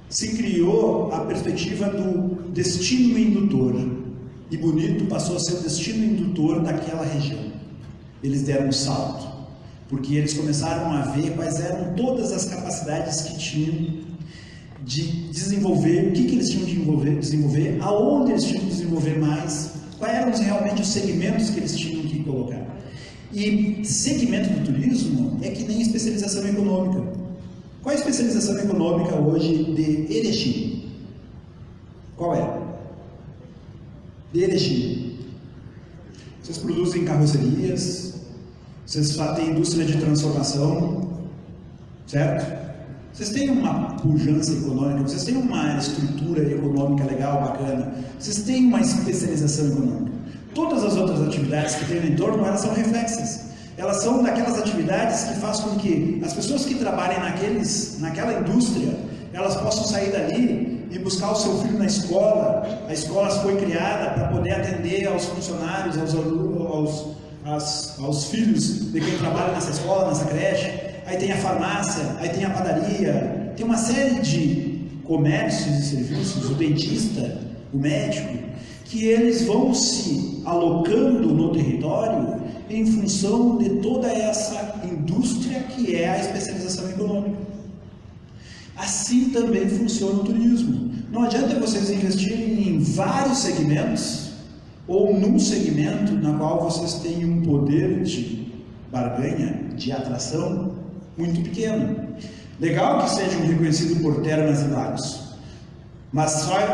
se criou a perspectiva do destino indutor. E Bonito passou a ser o destino indutor daquela região. Eles deram um salto, porque eles começaram a ver quais eram todas as capacidades que tinham de desenvolver, o que eles tinham de desenvolver, aonde eles tinham de desenvolver mais, quais eram realmente os segmentos que eles tinham que colocar. E segmento do turismo é que nem especialização econômica. Qual é a especialização econômica hoje de Erechim? Qual é? De Erechim. Vocês produzem carrocerias, vocês têm indústria de transformação, certo? Vocês têm uma pujança econômica, vocês têm uma estrutura econômica legal, bacana, vocês têm uma especialização econômica. Todas as outras atividades que tem no entorno, elas são reflexas. Elas são daquelas atividades que fazem com que as pessoas que trabalhem naquela indústria, elas possam sair dali e buscar o seu filho na escola. A escola foi criada para poder atender aos funcionários, aos alunos, aos filhos de quem trabalha nessa escola, nessa creche. Aí tem a farmácia, aí tem a padaria, tem uma série de comércios e serviços, o dentista, o médico, que eles vão se alocando no território em função de toda essa indústria que é a especialização econômica. Assim também funciona o turismo. Não adianta vocês investirem em vários segmentos ou num segmento na qual vocês têm um poder de barganha, de atração muito pequeno. Legal que sejam reconhecidos por termas e lagos, mas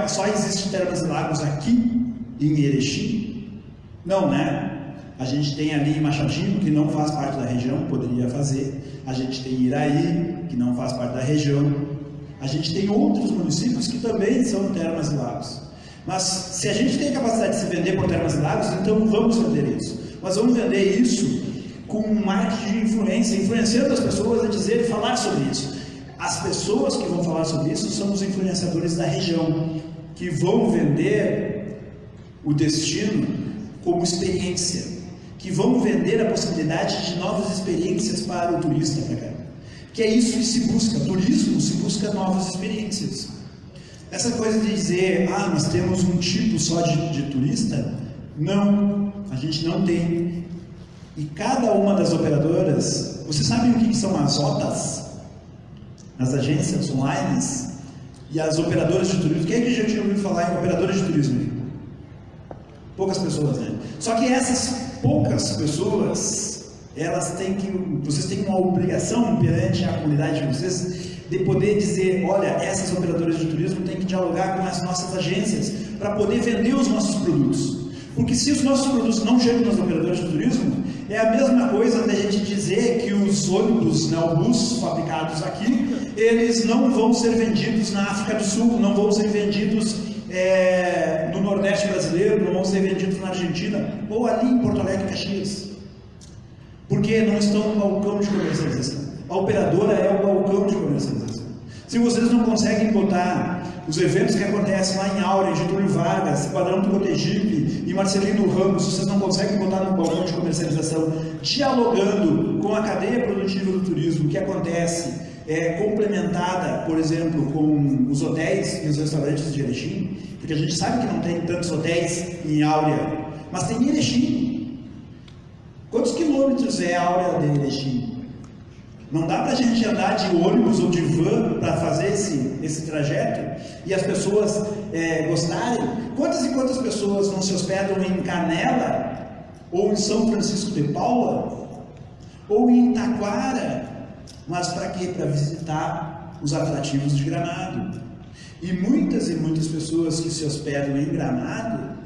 só existe termas e lagos aqui em Erechim? Não, né? A gente tem ali Machadinho, que não faz parte da região, poderia fazer. A gente tem Iraí, que não faz parte da região. A gente tem outros municípios que também são termas e lagos. Mas se a gente tem a capacidade de se vender por termas e lagos, então vamos vender isso. Mas vamos vender isso com um marketing de influência, influenciando as pessoas a dizer e falar sobre isso. As pessoas que vão falar sobre isso são os influenciadores da região, que vão vender o destino como experiência, que vão vender a possibilidade de novas experiências para o turista para cá. Que é isso que se busca, turismo se busca novas experiências. Essa coisa de dizer, nós temos um tipo só de turista, não, a gente não tem. E cada uma das operadoras, vocês sabem o que são as OTAs? As agências online e as operadoras de turismo. Quem é que já tinha ouvido falar em operadoras de turismo? Poucas pessoas, né? Só que essas poucas pessoas, vocês têm uma obrigação perante a comunidade de vocês de poder dizer, olha, essas operadoras de turismo têm que dialogar com as nossas agências para poder vender os nossos produtos. Porque se os nossos produtos não chegam nas operadoras de turismo, é a mesma coisa da gente dizer que os ônibus, né, o bus fabricados aqui, eles não vão ser vendidos na África do Sul, não vão ser vendidos no Nordeste brasileiro, não vão ser vendidos na Argentina, ou ali em Porto Alegre, Caxias. Porque não estão no balcão de comercialização. A operadora é o balcão de comercialização. Se vocês não conseguem botar os eventos que acontecem lá em Áurea, Getúlio Vargas, Quadrão do Cotegipe e Marcelino Ramos, vocês não conseguem botar no balcão de comercialização, dialogando com a cadeia produtiva do turismo, que acontece, complementada, por exemplo, com os hotéis e os restaurantes de Erechim, porque a gente sabe que não tem tantos hotéis em Áurea, mas tem em Erechim. Quantos quilômetros é a Áurea de Erechim? Não dá para a gente andar de ônibus ou de van para fazer esse trajeto e as pessoas gostarem? Quantas e quantas pessoas não se hospedam em Canela, ou em São Francisco de Paula, ou em Taquara? Mas para quê? Para visitar os atrativos de Gramado. E muitas pessoas que se hospedam em Gramado,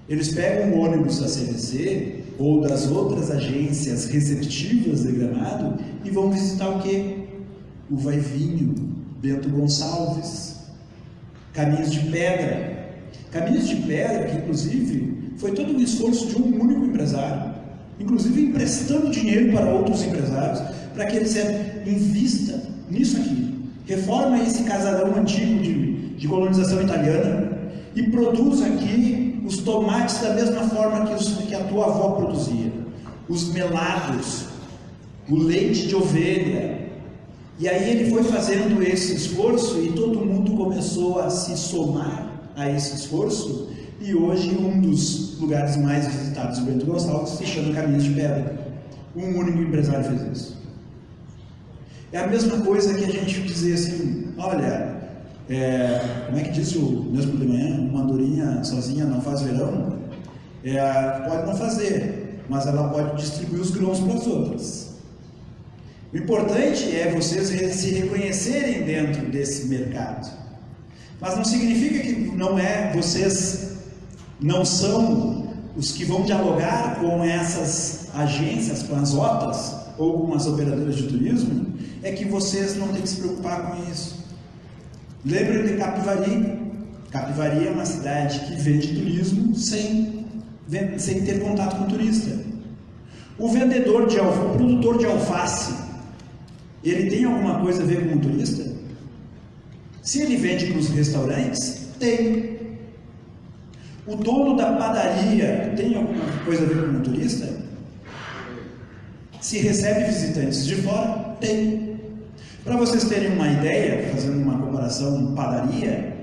eles pegam o ônibus da CVC ou das outras agências receptivas de Gramado e vão visitar o quê? O Vaivinho, Bento Gonçalves, Caminhos de Pedra. Caminhos de Pedra, que inclusive foi todo um esforço de um único empresário, inclusive emprestando dinheiro para outros empresários, para que eles invistam nisso aqui. Reforma esse casarão antigo de colonização italiana e produz aqui os tomates da mesma forma que a tua avó produzia, os melados, o leite de ovelha. E aí ele foi fazendo esse esforço e todo mundo começou a se somar a esse esforço, e hoje um dos lugares mais visitados do Bento Gonçalves se chama Caminhos de Pedra. Um único empresário fez isso. É a mesma coisa que a gente dizer assim, olha, como é que disse o mesmo de manhã, uma andorinha sozinha não faz verão? Pode não fazer, mas ela pode distribuir os grãos para as outras. O importante é vocês se reconhecerem dentro desse mercado. Mas não significa que vocês não são os que vão dialogar com essas agências, com as OTAs ou com as operadoras de turismo, é que vocês não têm que se preocupar com isso. Lembrem de Capivari. Capivari é uma cidade que vende turismo sem ter contato com o turista. O vendedor o produtor de alface, ele tem alguma coisa a ver com o turista? Se ele vende para os restaurantes, tem. O dono da padaria tem alguma coisa a ver com o turista? Se recebe visitantes de fora, tem. Para vocês terem uma ideia, fazendo uma comparação padaria,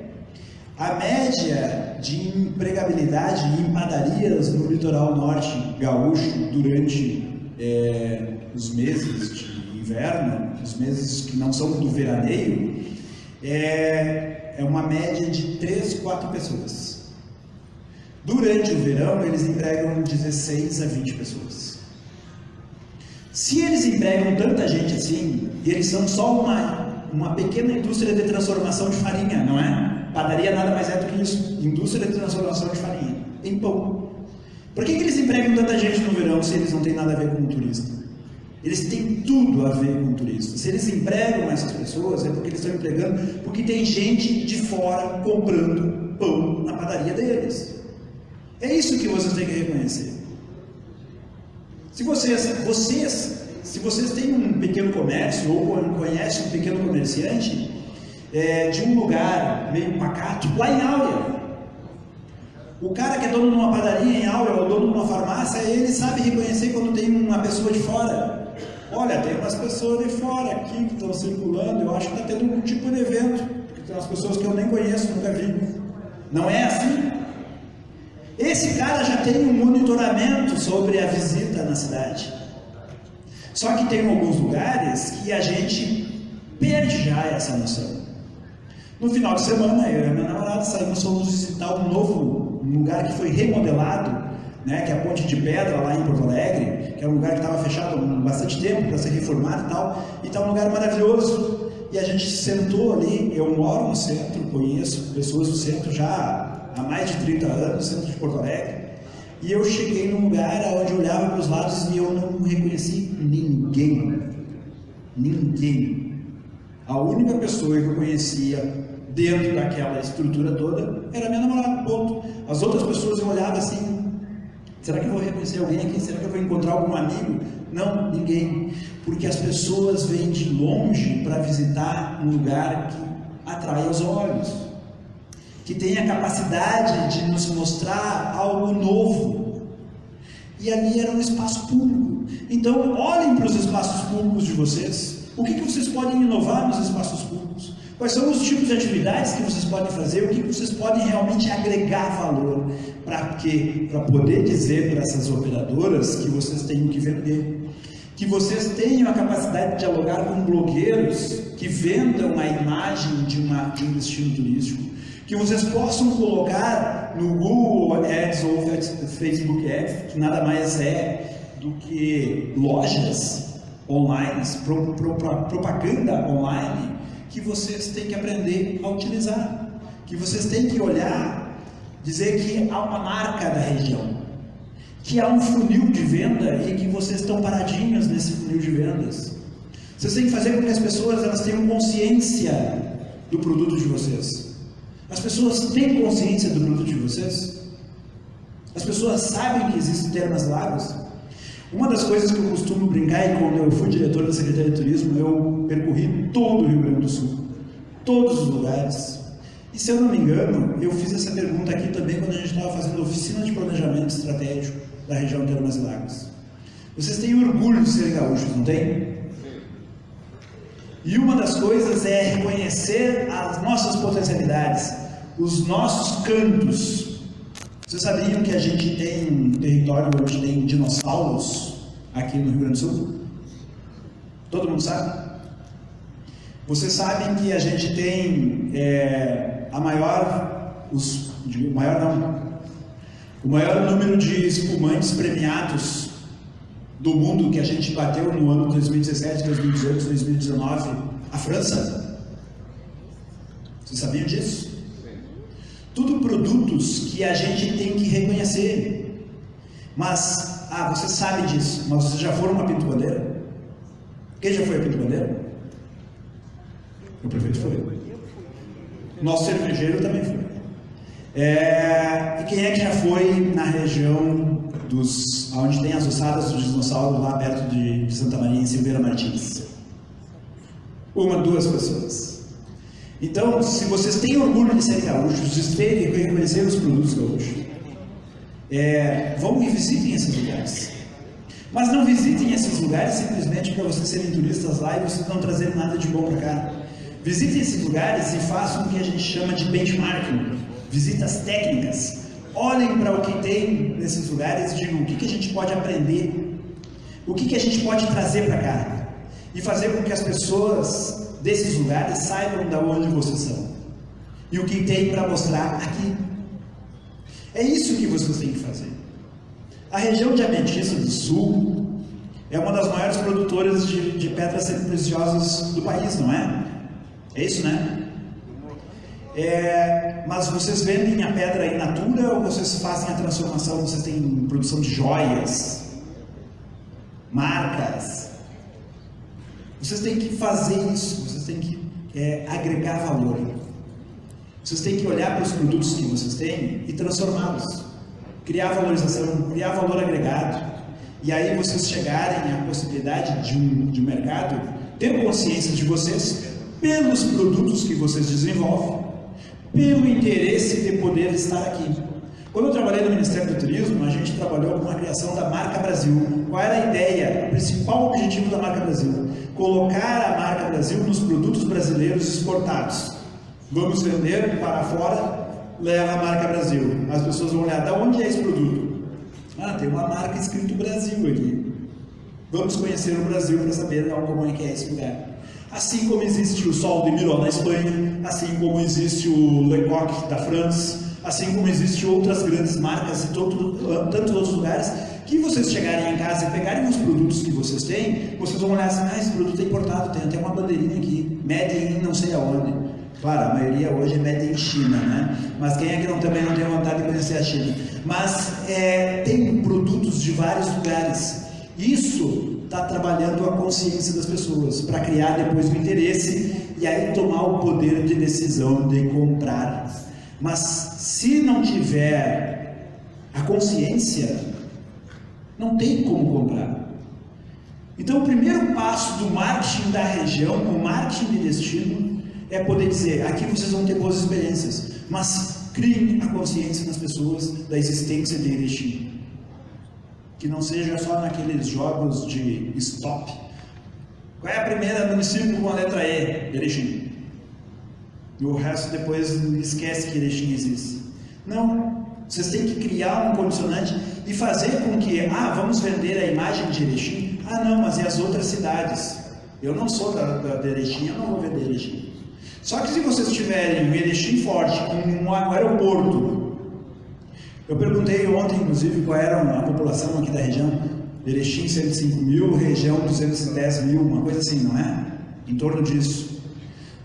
a média de empregabilidade em padarias no litoral norte gaúcho durante os meses de inverno, os meses que não são do veraneio, é uma média de 3, 4 pessoas. Durante o verão, eles empregam 16 a 20 pessoas. Se eles empregam tanta gente assim, eles são só uma pequena indústria de transformação de farinha, não é? Padaria nada mais é do que isso, indústria de transformação de farinha, em pão. Por que eles empregam tanta gente no verão se eles não têm nada a ver com o turista? Eles têm tudo a ver com o turista. Se eles empregam essas pessoas, é porque eles estão empregando, porque tem gente de fora comprando pão na padaria deles. É isso que vocês têm que reconhecer. Se vocês têm um pequeno comércio ou conhecem um pequeno comerciante de um lugar meio pacato, lá em Áurea, o cara que é dono de uma padaria em Áurea ou dono de uma farmácia, ele sabe reconhecer quando tem uma pessoa de fora. Olha, tem umas pessoas de fora aqui que estão circulando, eu acho que está tendo algum tipo de evento, porque tem umas pessoas que eu nem conheço, nunca vi. Não é assim? Esse cara já tem um monitoramento sobre a visita na cidade. Só que tem alguns lugares que a gente perde já essa noção. No final de semana, eu e a minha namorada fomos visitar um lugar que foi remodelado né, que é a Ponte de Pedra lá em Porto Alegre, que é um lugar que estava fechado há bastante tempo para ser reformado e tal, e está um lugar maravilhoso. E a gente sentou ali, eu moro no centro, conheço pessoas do centro já há mais de 30 anos, no centro de Porto Alegre, e eu cheguei num lugar onde eu olhava para os lados e eu não reconheci ninguém. Ninguém. A única pessoa que eu conhecia dentro daquela estrutura toda era minha namorada, ponto. As outras pessoas eu olhava assim, será que eu vou reconhecer alguém aqui? Será que eu vou encontrar algum amigo? Não, ninguém. Porque as pessoas vêm de longe para visitar um lugar que atrai os olhos, que tem a capacidade de nos mostrar algo novo. E ali era um espaço público. Então, olhem para os espaços públicos de vocês. O que vocês podem inovar nos espaços públicos? Quais são os tipos de atividades que vocês podem fazer? O que vocês podem realmente agregar valor? Para quê? Para poder dizer para essas operadoras que vocês têm o que vender. Que vocês tenham a capacidade de dialogar com blogueiros que vendam a imagem de um destino turístico. Que vocês possam colocar no Google Ads ou Facebook Ads, que nada mais é do que lojas online, propaganda online, que vocês têm que aprender a utilizar, que vocês têm que olhar, dizer que há uma marca da região, que há um funil de venda e que vocês estão paradinhos nesse funil de vendas. Vocês têm que fazer com que as pessoas elas tenham consciência do produto de vocês. As pessoas têm consciência do produto de vocês? As pessoas sabem que existem Termas Lagos? Uma das coisas que eu costumo brincar, e quando eu fui diretor da Secretaria de Turismo, eu percorri todo o Rio Grande do Sul, todos os lugares. E se eu não me engano, eu fiz essa pergunta aqui também quando a gente estava fazendo a oficina de planejamento estratégico da região de Termas e Lagos. Vocês têm orgulho de serem gaúchos, não tem? E uma das coisas é reconhecer as nossas potencialidades, os nossos cantos. Vocês sabiam que a gente tem um território onde tem dinossauros aqui no Rio Grande do Sul? Todo mundo sabe? Vocês sabem que a gente tem o maior número de espumantes premiados do mundo que a gente bateu no ano 2017, 2018, 2019, a França? Vocês sabiam disso? Tudo produtos que a gente tem que reconhecer. Mas, você sabe disso, mas vocês já foram a Pinto Bandeira? Quem já foi a Pinto Bandeira? O prefeito foi. Nosso cervejeiro também foi. E quem é que já foi na região onde tem as ossadas dos dinossauros lá perto de Santa Maria, em Silveira Martins? Uma, duas pessoas. Então, se vocês têm orgulho de serem gaúchos, de terem e reconhecer os produtos gaúchos, vão e visitem esses lugares. Mas não visitem esses lugares simplesmente para vocês serem turistas lá e vocês não trazerem nada de bom para cá. Visitem esses lugares e façam o que a gente chama de benchmarking, visitas técnicas. Olhem para o que tem nesses lugares e digam o que a gente pode aprender, o que a gente pode trazer para cá e fazer com que as pessoas desses lugares saibam de onde vocês são e o que tem para mostrar aqui. É isso que vocês têm que fazer. A região de Ametista do Sul é uma das maiores produtoras de pedras semipreciosas do país, não é? É isso, né? Mas vocês vendem a pedra in natura ou vocês fazem a transformação? Vocês têm produção de joias, marcas? Vocês têm que fazer isso, vocês têm que agregar valor. Vocês têm que olhar para os produtos que vocês têm e transformá-los. Criar valorização, criar valor agregado. E aí vocês chegarem à possibilidade de um mercado ter consciência de vocês pelos produtos que vocês desenvolvem, pelo interesse de poder estar aqui. Quando eu trabalhei no Ministério do Turismo, a gente trabalhou com a criação da Marca Brasil. Qual era a ideia? O principal objetivo da Marca Brasil? Colocar a Marca Brasil nos produtos brasileiros exportados. Vamos vender para fora, leva a Marca Brasil. As pessoas vão olhar, de onde é esse produto? Tem uma marca escrito Brasil aqui. Vamos conhecer o Brasil para saber como é que é esse lugar. Assim como existe o Sol de Miró na Espanha, assim como existe o Le Coq da França, assim como existem outras grandes marcas em tantos outros lugares, que vocês chegarem em casa e pegarem os produtos que vocês têm, vocês vão olhar assim, esse produto é importado, tem até uma bandeirinha aqui, made in não sei aonde. Claro, a maioria hoje é made in China, né? Mas quem é que também não tem vontade de conhecer a China? Mas tem produtos de vários lugares. Isso está trabalhando a consciência das pessoas, para criar depois o interesse e aí tomar o poder de decisão de comprar. Mas se não tiver a consciência, não tem como comprar. Então o primeiro passo do marketing da região, o marketing de destino, é poder dizer, aqui vocês vão ter boas experiências, mas criem a consciência nas pessoas da existência de Erechim. Que não seja só naqueles jogos de stop. Qual é a primeira município com a letra E? Erechim. E o resto depois esquece que Erechim existe. Não, vocês têm que criar um condicionante e fazer com que, vamos vender a imagem de Erechim? Não, mas e as outras cidades? Eu não sou da Erechim, eu não vou vender Erechim. Só que se vocês tiverem um Erechim forte, um aeroporto, eu perguntei ontem, inclusive, qual era a população aqui da região. Erechim 105 mil, região 210 mil, uma coisa assim, não é? Em torno disso.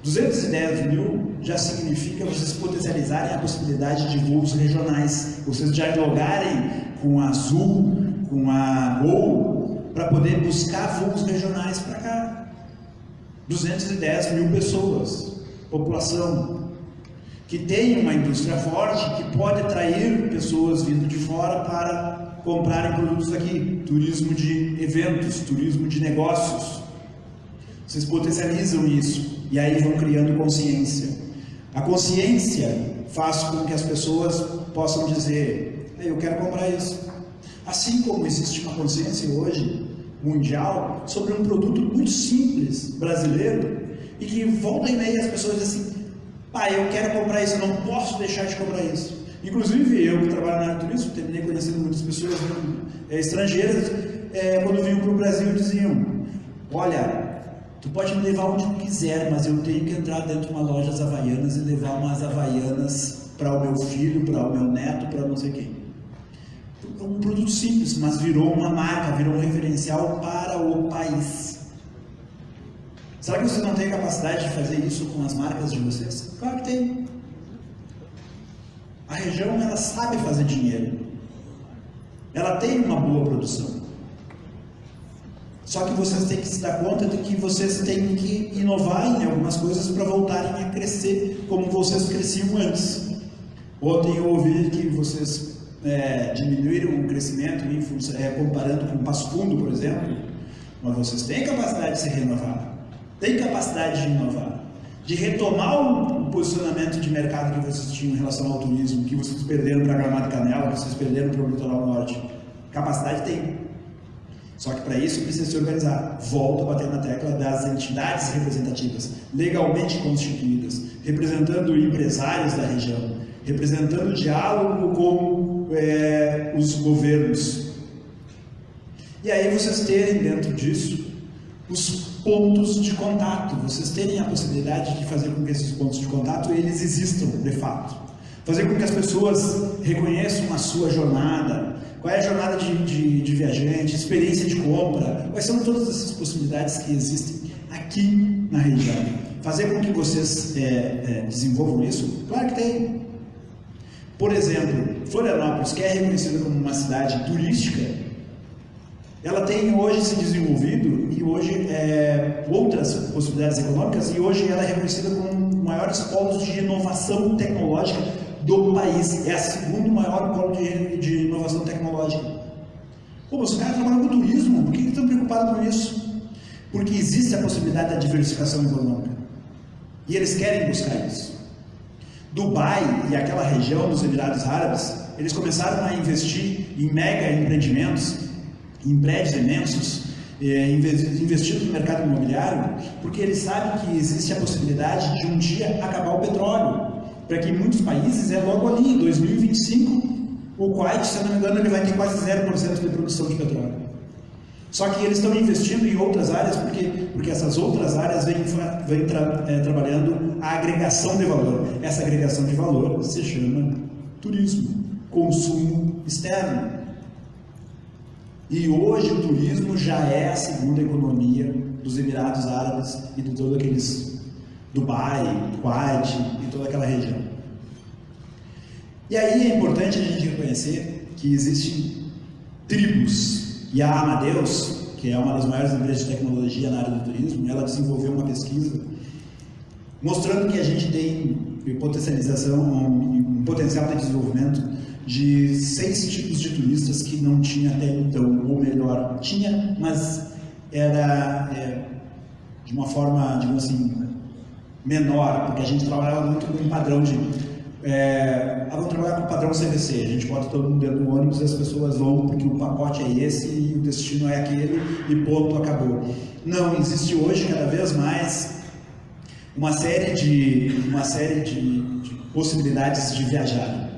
210 mil já significa vocês potencializarem a possibilidade de voos regionais. Vocês dialogarem com a Azul, com a Gol, para poder buscar voos regionais para cá. 210 mil pessoas, população, que tem uma indústria forte, que pode atrair pessoas vindo de fora para comprarem produtos aqui. Turismo de eventos, turismo de negócios. Vocês potencializam isso e aí vão criando consciência. A consciência faz com que as pessoas possam dizer, eu quero comprar isso. Assim como existe uma consciência hoje mundial sobre um produto muito simples brasileiro e que volta e meia as pessoas dizem assim, eu quero comprar isso, eu não posso deixar de comprar isso. Inclusive, eu que trabalho na área de turismo, terminei conhecendo muitas pessoas estrangeiras, quando vinham para o Brasil, diziam, olha, tu pode me levar onde tu quiser, mas eu tenho que entrar dentro de uma loja das Havaianas e levar umas Havaianas para o meu filho, para o meu neto, para não sei quem. Um produto simples, mas virou uma marca, virou um referencial para o país. Será que vocês não têm capacidade de fazer isso com as marcas de vocês? Claro que tem. A região, ela sabe fazer dinheiro. Ela tem uma boa produção. Só que vocês têm que se dar conta de que vocês têm que inovar em algumas coisas para voltarem a crescer como vocês cresciam antes. Ontem eu ouvi que vocês diminuíram o crescimento comparando com o Passo Fundo, por exemplo, mas vocês têm capacidade de se renovar. Tem capacidade de inovar, de retomar o posicionamento de mercado que vocês tinham em relação ao turismo, que vocês perderam para Gramado e Canela, que vocês perderam para o Litoral Norte. Capacidade tem. Só que para isso precisa se organizar. Volto a bater na tecla das entidades representativas, legalmente constituídas, representando empresários da região, representando o diálogo com os governos. E aí vocês terem dentro disso os pontos de contato, vocês terem a possibilidade de fazer com que esses pontos de contato eles existam de fato, fazer com que as pessoas reconheçam a sua jornada, qual é a jornada de viajante, experiência de compra, quais são todas essas possibilidades que existem aqui na região, fazer com que vocês desenvolvam isso. Claro que tem. Por exemplo, Florianópolis, que é reconhecida como uma cidade turística, ela tem hoje se desenvolvido e hoje outras possibilidades econômicas, e hoje ela é reconhecida como um dos maiores polos de inovação tecnológica do país. É a segundo maior polo de inovação tecnológica. Pô, os caras trabalham com turismo, por que estão preocupados com isso? Porque existe a possibilidade da diversificação econômica e eles querem buscar isso. Dubai e aquela região dos Emirados Árabes, eles começaram a investir em mega empreendimentos, em prédios imensos, investindo no mercado imobiliário, porque eles sabem que existe a possibilidade de um dia acabar o petróleo, para que em muitos países logo ali, em 2025, o Kuwait, se eu não me engano, ele vai ter quase 0% de produção de petróleo. Só que eles estão investindo em outras áreas, porque essas outras áreas vêm trabalhando a agregação de valor. Essa agregação de valor se chama turismo, consumo externo. E hoje o turismo já é a segunda economia dos Emirados Árabes e de todos aqueles Dubai, Kuwait e toda aquela região. E aí é importante a gente reconhecer que existem tribos, e a Amadeus, que é uma das maiores empresas de tecnologia na área do turismo, ela desenvolveu uma pesquisa mostrando que a gente tem potencialização, um potencial de desenvolvimento de 6 tipos de turistas que não tinha até então, ou melhor, tinha, mas era de uma forma, digamos assim, menor, porque a gente trabalhava muito com um padrão de... vamos trabalhar com o padrão CVC, a gente bota todo mundo dentro do ônibus e as pessoas vão porque o pacote é esse e o destino é aquele e ponto, acabou. Não, existe hoje cada vez mais uma série de possibilidades de viajar.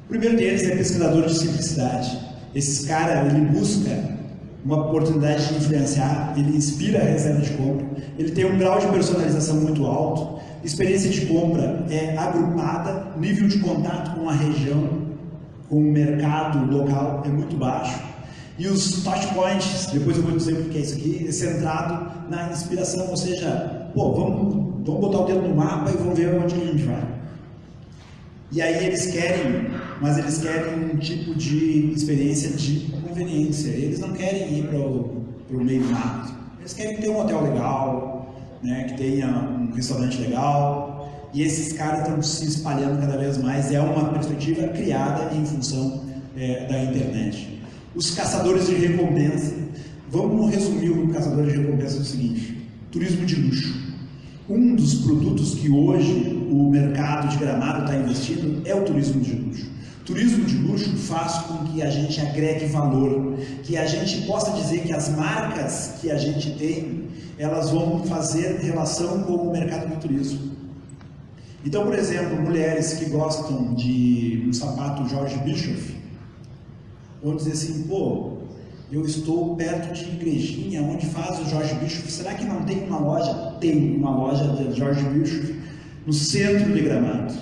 O primeiro deles é pesquisador de simplicidade. Esse cara, ele busca uma oportunidade de influenciar, ele inspira a reserva de compra, ele tem um grau de personalização muito alto, experiência de compra é agrupada, nível de contato com a região, com o mercado local é muito baixo. E os touch points, depois eu vou dizer o que é isso aqui, é centrado na inspiração, ou seja, vamos botar o dedo no mapa e vamos ver onde que a gente vai. E aí eles querem um tipo de experiência de conveniência, eles não querem ir para o meio do mato, eles querem ter um hotel legal, né, que tenha um restaurante legal, e esses caras estão se espalhando cada vez mais, é uma perspectiva criada em função da internet. Os caçadores de recompensa, vamos resumir o caçador de recompensa do seguinte: turismo de luxo. Um dos produtos que hoje o mercado de Gramado está investindo é o turismo de luxo. Turismo de luxo faz com que a gente agregue valor, que a gente possa dizer que as marcas que a gente tem, elas vão fazer relação com o mercado do turismo. Então, por exemplo, mulheres que gostam de um sapato George Bischoff, vão dizer assim, eu estou perto de Igrejinha, onde faz o George Bischoff, será que não tem uma loja? Tem uma loja de George Bischoff no centro de Gramado,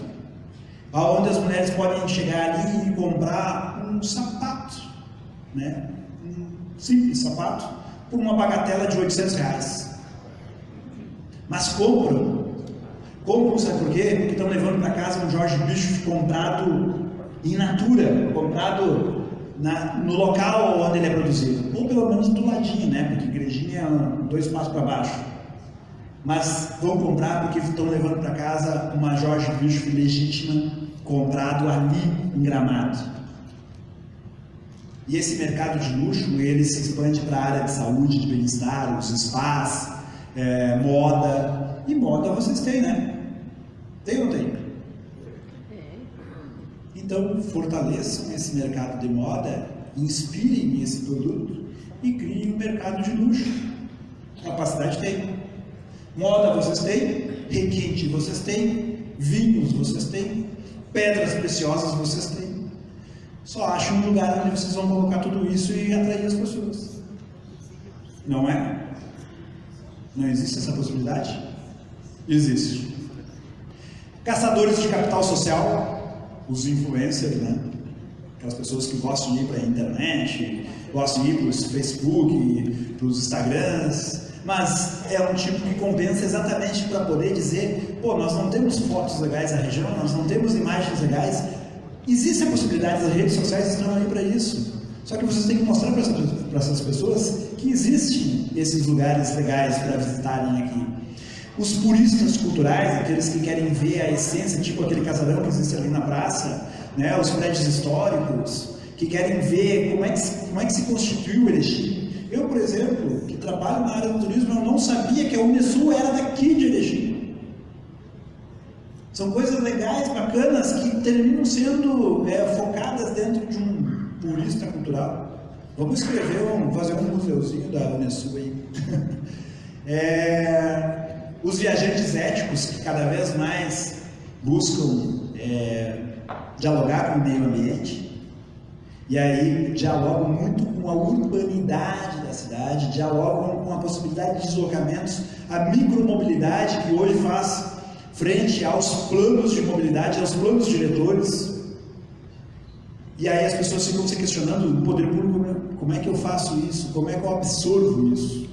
onde as mulheres podem chegar ali e comprar um sapato, né? Um simples sapato, por uma bagatela de R$800. Mas compram, sabe por quê? Porque estão levando para casa um George Bischoff comprado in natura, comprado no local onde ele é produzido, ou pelo menos do ladinho, né? Porque Igrejinha é 2 passos para baixo. Mas vão comprar porque estão levando para casa uma George Bischoff legítima, comprado ali em Gramado. E esse mercado de luxo, ele se expande para a área de saúde, de bem-estar, os spas, moda. E moda vocês têm, né? Tem ou não tem? Então, fortaleçam esse mercado de moda, inspirem esse produto e criem um mercado de luxo. Capacidade tem. Moda vocês têm, requinte vocês têm, vinhos vocês têm, pedras preciosas vocês têm. Só achem um lugar onde vocês vão colocar tudo isso e atrair as pessoas. Não é? Não existe essa possibilidade? Existe. Caçadores de capital social, os influencers, né? Aquelas pessoas que gostam de ir para a internet, gostam de ir para os Facebook, para os Instagrams, mas é um tipo que compensa exatamente para poder dizer, nós não temos fotos legais da região, nós não temos imagens legais. Existe a possibilidade, as redes sociais estão aí para isso. Só que vocês têm que mostrar para essas pessoas que existem esses lugares legais para visitarem aqui. Os puristas culturais, aqueles que querem ver a essência, tipo aquele casarão que existe ali na praça, né, os prédios históricos, que querem ver como é que se constituiu o Erechim. Eu, por exemplo, que trabalho na área do turismo, eu não sabia que a Unesul era daqui de Erechim. São coisas legais, bacanas, que terminam sendo focadas dentro de um purista cultural. Vamos fazer um museuzinho da Unesul aí. Os viajantes éticos, que cada vez mais buscam dialogar com o meio ambiente, e aí dialogam muito com a urbanidade da cidade, dialogam com a possibilidade de deslocamentos, a micromobilidade que hoje faz frente aos planos de mobilidade, aos planos diretores, E aí as pessoas ficam se questionando, o poder público, como é que eu faço isso? Como é que eu absorvo isso?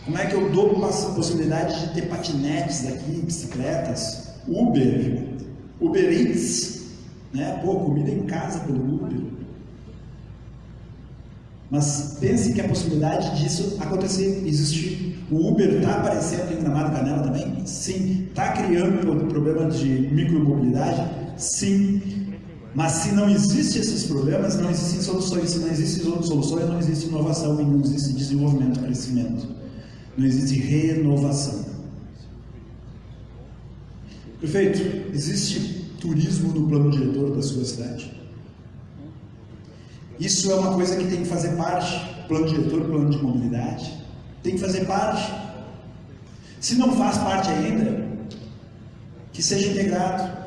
Como é que eu dou a possibilidade de ter patinetes aqui, bicicletas, Uber Eats, né? Pô, comida em casa pelo Uber. Mas pense que a possibilidade disso acontecer, existir. O Uber está aparecendo em Gramado Canela também? Sim. Está criando problema de micromobilidade? Sim. Mas se não existem esses problemas, não existem soluções. Se não existem soluções, não existe inovação, e não existe desenvolvimento, crescimento. Não existe renovação. Prefeito, existe turismo no plano diretor da sua cidade? Isso é uma coisa que tem que fazer parte, plano diretor, plano de mobilidade, tem que fazer parte. Se não faz parte ainda, que seja integrado.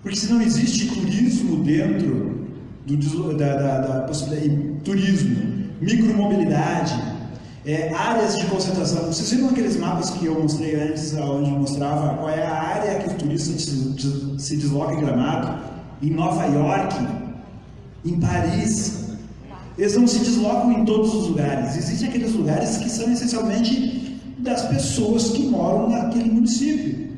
Porque se não existe turismo dentro da possibilidade, turismo, micromobilidade, áreas de concentração. Vocês viram aqueles mapas que eu mostrei antes, onde mostrava qual é a área que o turista se desloca em Gramado, em Nova York, em Paris? Eles não se deslocam em todos os lugares. Existem aqueles lugares que são essencialmente das pessoas que moram naquele município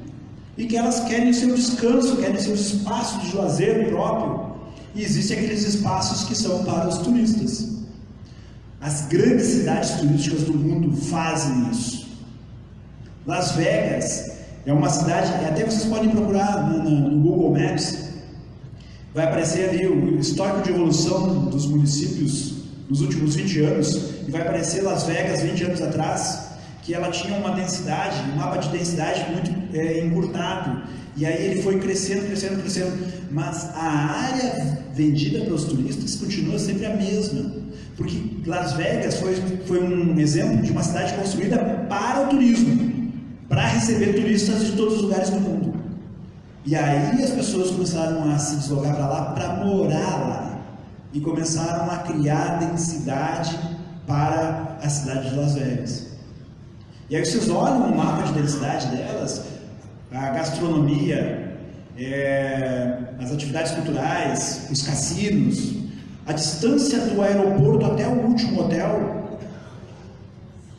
e que elas querem o seu descanso, querem seus espaços de lazer próprio. E existem aqueles espaços que são para os turistas. As grandes cidades turísticas do mundo fazem isso. Las Vegas é uma cidade, até vocês podem procurar no Google Maps, vai aparecer ali o histórico de evolução dos municípios nos últimos 20 anos, e vai aparecer Las Vegas 20 anos atrás, que ela tinha uma densidade, um mapa de densidade muito encurtado, e aí ele foi crescendo, mas a área vendida para os turistas continua sempre a mesma, porque Las Vegas foi um exemplo de uma cidade construída para o turismo, para receber turistas de todos os lugares do mundo. E aí as pessoas começaram a se deslocar para lá, para morar lá, e começaram a criar densidade para a cidade de Las Vegas. E aí vocês olham o mapa de densidade delas, a gastronomia, as atividades culturais, os cassinos, a distância do aeroporto até o último hotel,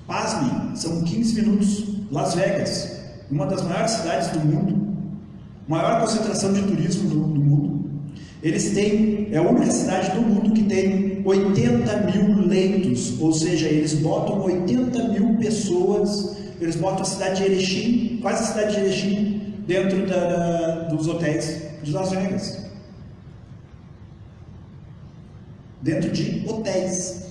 pasmem, são 15 minutos. Las Vegas, uma das maiores cidades do mundo, maior concentração de turismo do mundo. Eles têm, é a única cidade do mundo que tem 80 mil leitos, ou seja, eles botam 80 mil pessoas, eles botam a cidade de Erechim, quase a cidade de Erechim, dentro dos hotéis de Las Vegas. Dentro de hotéis.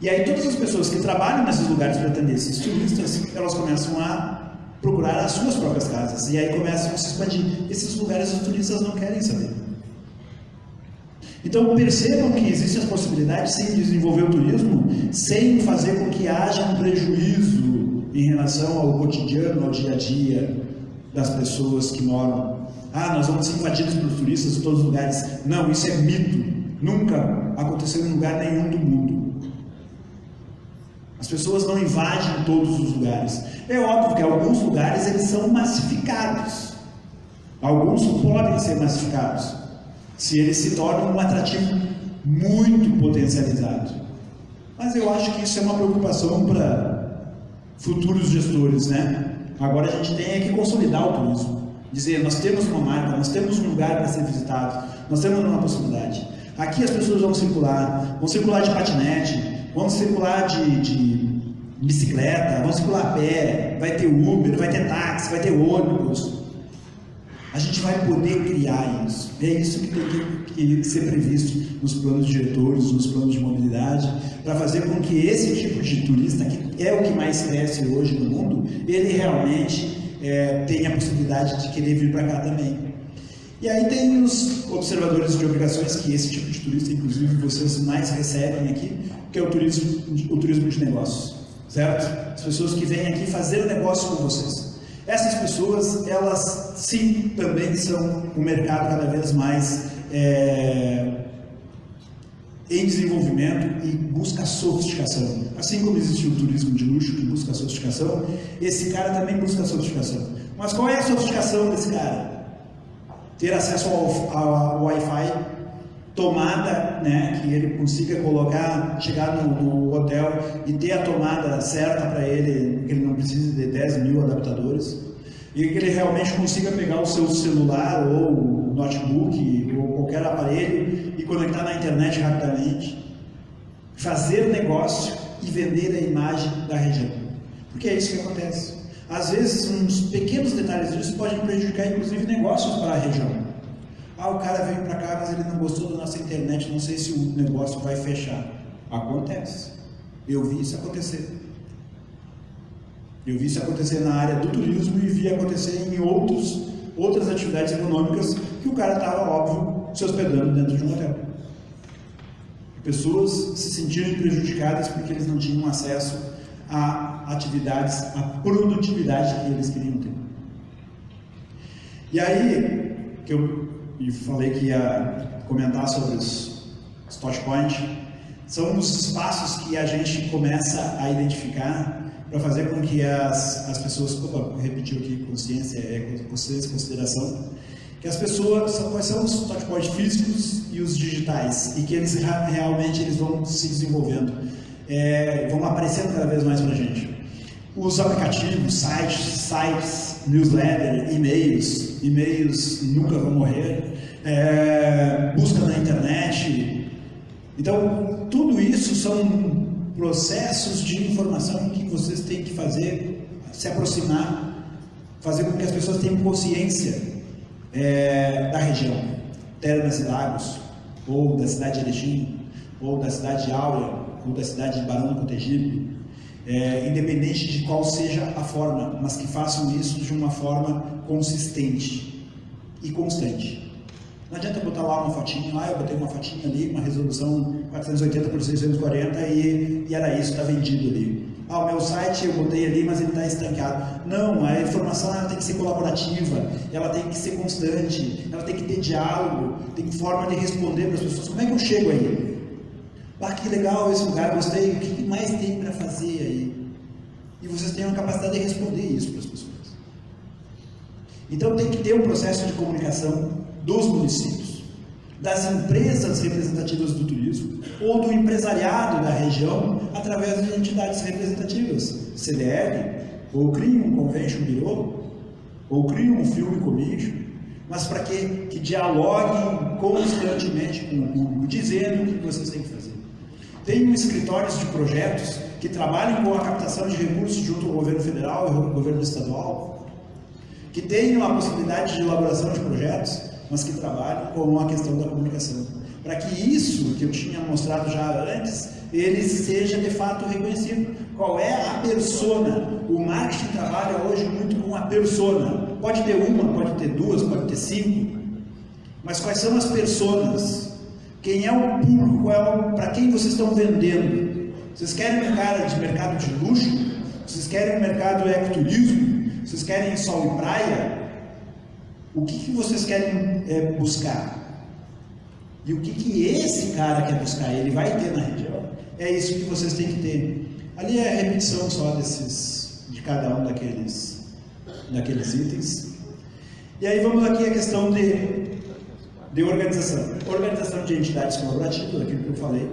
E aí todas as pessoas que trabalham nesses lugares para atender esses turistas, elas começam a procurar as suas próprias casas, e aí começam a se expandir. Esses lugares os turistas não querem saber. Então percebam que existem as possibilidades sim de desenvolver o turismo sem fazer com que haja um prejuízo em relação ao cotidiano, ao dia a dia das pessoas que moram. Nós vamos ser invadidos por turistas em todos os lugares. Não, isso é mito. Nunca aconteceu em lugar nenhum do mundo. As pessoas não invadem todos os lugares. É óbvio que alguns lugares eles são massificados. Alguns podem ser massificados, se eles se tornam um atrativo muito potencializado. Mas eu acho que isso é uma preocupação para futuros gestores, né? Agora a gente tem que consolidar o turismo. Dizer, nós temos uma marca, nós temos um lugar para ser visitado, nós temos uma possibilidade. Aqui as pessoas vão circular de patinete, vão circular de bicicleta, vão circular a pé, vai ter Uber, vai ter táxi, vai ter ônibus. A gente vai poder criar isso. É isso que tem que ser previsto nos planos diretores, nos planos de mobilidade, para fazer com que esse tipo de turista, que é o que mais cresce hoje no mundo, ele realmente tenha a possibilidade de querer vir para cá também. E aí tem os observadores de obrigações, que esse tipo de turista, inclusive, vocês mais recebem aqui, que é o turismo de negócios, certo? As pessoas que vêm aqui fazer negócio com vocês. Essas pessoas, elas sim, também são um mercado cada vez mais em desenvolvimento e busca sofisticação. Assim como existe o turismo de luxo que busca sofisticação, esse cara também busca sofisticação. Mas qual é a sofisticação desse cara? Ter acesso ao Wi-Fi, tomada, né, que ele consiga colocar, chegar no hotel e ter a tomada certa para ele, que ele não precise de 10 mil adaptadores, e que ele realmente consiga pegar o seu celular ou notebook ou qualquer aparelho e conectar na internet rapidamente, fazer negócio e vender a imagem da região, porque é isso que acontece. Às vezes, uns pequenos detalhes disso podem prejudicar, inclusive, negócios para a região. Ah, o cara veio para cá, mas ele não gostou da nossa internet, não sei se o negócio vai fechar. Acontece. Eu vi isso acontecer. Eu vi isso acontecer na área do turismo e vi acontecer em outras atividades econômicas que o cara estava, óbvio, se hospedando dentro de um hotel. Pessoas se sentiram prejudicadas porque eles não tinham acesso a atividades, a produtividade que eles queriam ter. E aí, que eu falei que ia comentar sobre os touchpoints, são os espaços que a gente começa a identificar para fazer com que as pessoas, repetiu aqui, consciência, consideração, que as pessoas, quais são os touchpoints físicos e os digitais, e que eles realmente vão se desenvolvendo, vão aparecendo cada vez mais para a gente. Os aplicativos, sites, newsletter, e-mails nunca vão morrer, busca na internet. Então, tudo isso são processos de informação que vocês têm que fazer, se aproximar, fazer com que as pessoas tenham consciência da região, Termas e Lagos, ou da cidade de Erechim, ou da cidade de Áurea, ou da cidade de Barão do Cotegipe, independente de qual seja a forma, mas que façam isso de uma forma consistente e constante. Não adianta botar lá uma fotinha, eu botei uma fotinha ali, uma resolução 480 por 640 e era isso, está vendido ali. O meu site eu botei ali, mas ele está estancado. Não, a informação ela tem que ser colaborativa, ela tem que ser constante, ela tem que ter diálogo, tem forma de responder para as pessoas. Como é que eu chego aí? Que legal esse lugar, gostei, o que mais tem para fazer aí? E vocês têm a capacidade de responder isso para as pessoas. Então tem que ter um processo de comunicação dos municípios, das empresas representativas do turismo ou do empresariado da região através de entidades representativas, CDL, ou criem um convention bureau, ou criem um film commission, mas para quê? Que dialoguem constantemente com o público, dizendo o que vocês têm que fazer. Tem escritórios de projetos que trabalham com a captação de recursos junto ao governo federal e ao governo estadual, que tenham a possibilidade de elaboração de projetos, mas que trabalhem com a questão da comunicação, para que isso que eu tinha mostrado já antes, ele seja de fato reconhecido. Qual é a persona? O marketing trabalha hoje muito com a persona. Pode ter uma, pode ter duas, pode ter 5, mas quais são as personas? Quem é o público? Para quem vocês estão vendendo? Vocês querem um cara de mercado de luxo? Vocês querem um mercado ecoturismo? Vocês querem sol e praia? O que vocês querem buscar? E o que esse cara quer buscar? Ele vai ter na região? É isso que vocês têm que ter. Ali é a repetição só de cada um daqueles itens. E aí vamos aqui à questão de organização. Organização de entidades colaborativas, aquilo que eu falei,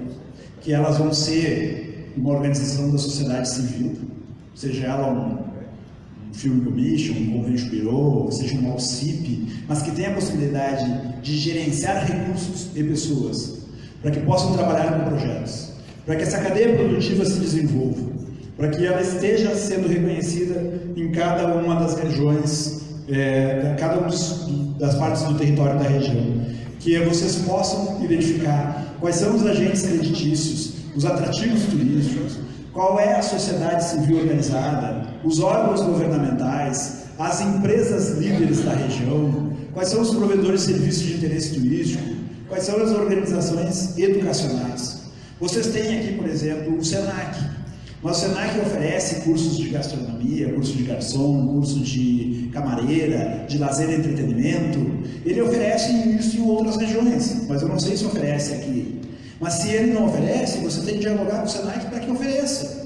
que elas vão ser uma organização da sociedade civil, seja ela um Film Commission, um Convention Bureau, seja uma OCIP, mas que tenha a possibilidade de gerenciar recursos e pessoas, para que possam trabalhar com projetos, para que essa cadeia produtiva se desenvolva, para que ela esteja sendo reconhecida em cada uma das regiões, cada uma das partes do território da região, que vocês possam identificar quais são os agentes creditícios, os atrativos turísticos, qual é a sociedade civil organizada, os órgãos governamentais, as empresas líderes da região, quais são os provedores de serviços de interesse turístico, quais são as organizações educacionais. Vocês têm aqui, por exemplo, o SENAC. Mas o SENAC oferece cursos de gastronomia, curso de garçom, curso de camareira, de lazer e entretenimento. Ele oferece isso em outras regiões, mas eu não sei se oferece aqui. Mas se ele não oferece, você tem que dialogar com o SENAC para que ofereça.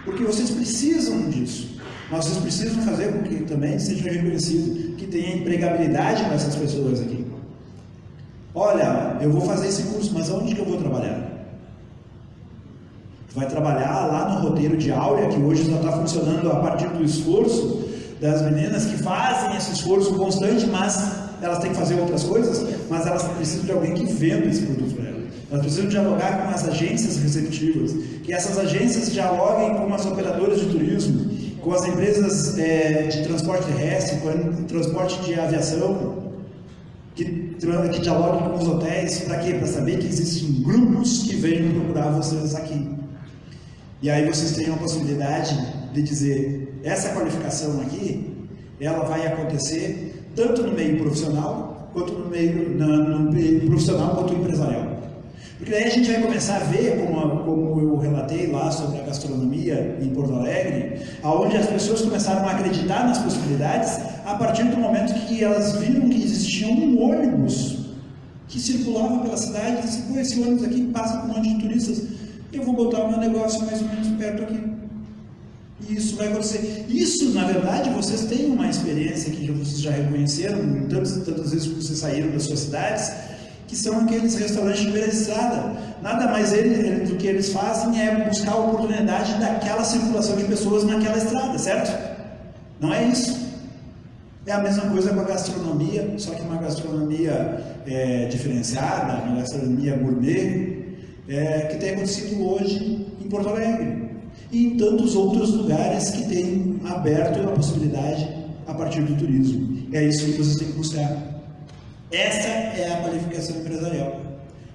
Porque vocês precisam disso. Mas vocês precisam fazer com que também seja reconhecido que tenha empregabilidade para essas pessoas aqui. olha, eu vou fazer esse curso, mas aonde que eu vou trabalhar? Tu vai trabalhar lá no roteiro de Áurea, que hoje já está funcionando a partir do esforço das meninas que fazem esse esforço constante, mas elas têm que fazer outras coisas, mas elas precisam de alguém que venda esse produto para elas. Elas precisam dialogar com as agências receptivas, que essas agências dialoguem com as operadoras de turismo, com as empresas de transporte terrestre, com o transporte de aviação, que dialoguem com os hotéis. Para quê? Para saber que existem grupos que vêm procurar vocês aqui. E aí vocês têm a possibilidade de dizer, essa qualificação aqui, ela vai acontecer tanto no meio profissional, quanto no meio profissional, quanto empresarial. Porque daí a gente vai começar a ver, como eu relatei lá sobre a gastronomia em Porto Alegre, aonde as pessoas começaram a acreditar nas possibilidades a partir do momento que elas viram que existia um ônibus que circulava pela cidade e disse, pô, esse ônibus aqui passa com um monte de turistas, eu vou botar o meu negócio mais ou menos perto aqui. E isso vai acontecer. Isso, na verdade, vocês têm uma experiência que vocês já reconheceram tantas vezes que vocês saíram das suas cidades, que são aqueles restaurantes de beira de estrada. Nada mais do que eles fazem é buscar a oportunidade daquela circulação de pessoas naquela estrada, certo? Não é isso. É a mesma coisa com a gastronomia, só que uma gastronomia diferenciada, uma gastronomia gourmet, que tem acontecido hoje em Porto Alegre e em tantos outros lugares que têm aberto a possibilidade a partir do turismo. É isso que vocês têm que buscar. Essa é a qualificação empresarial.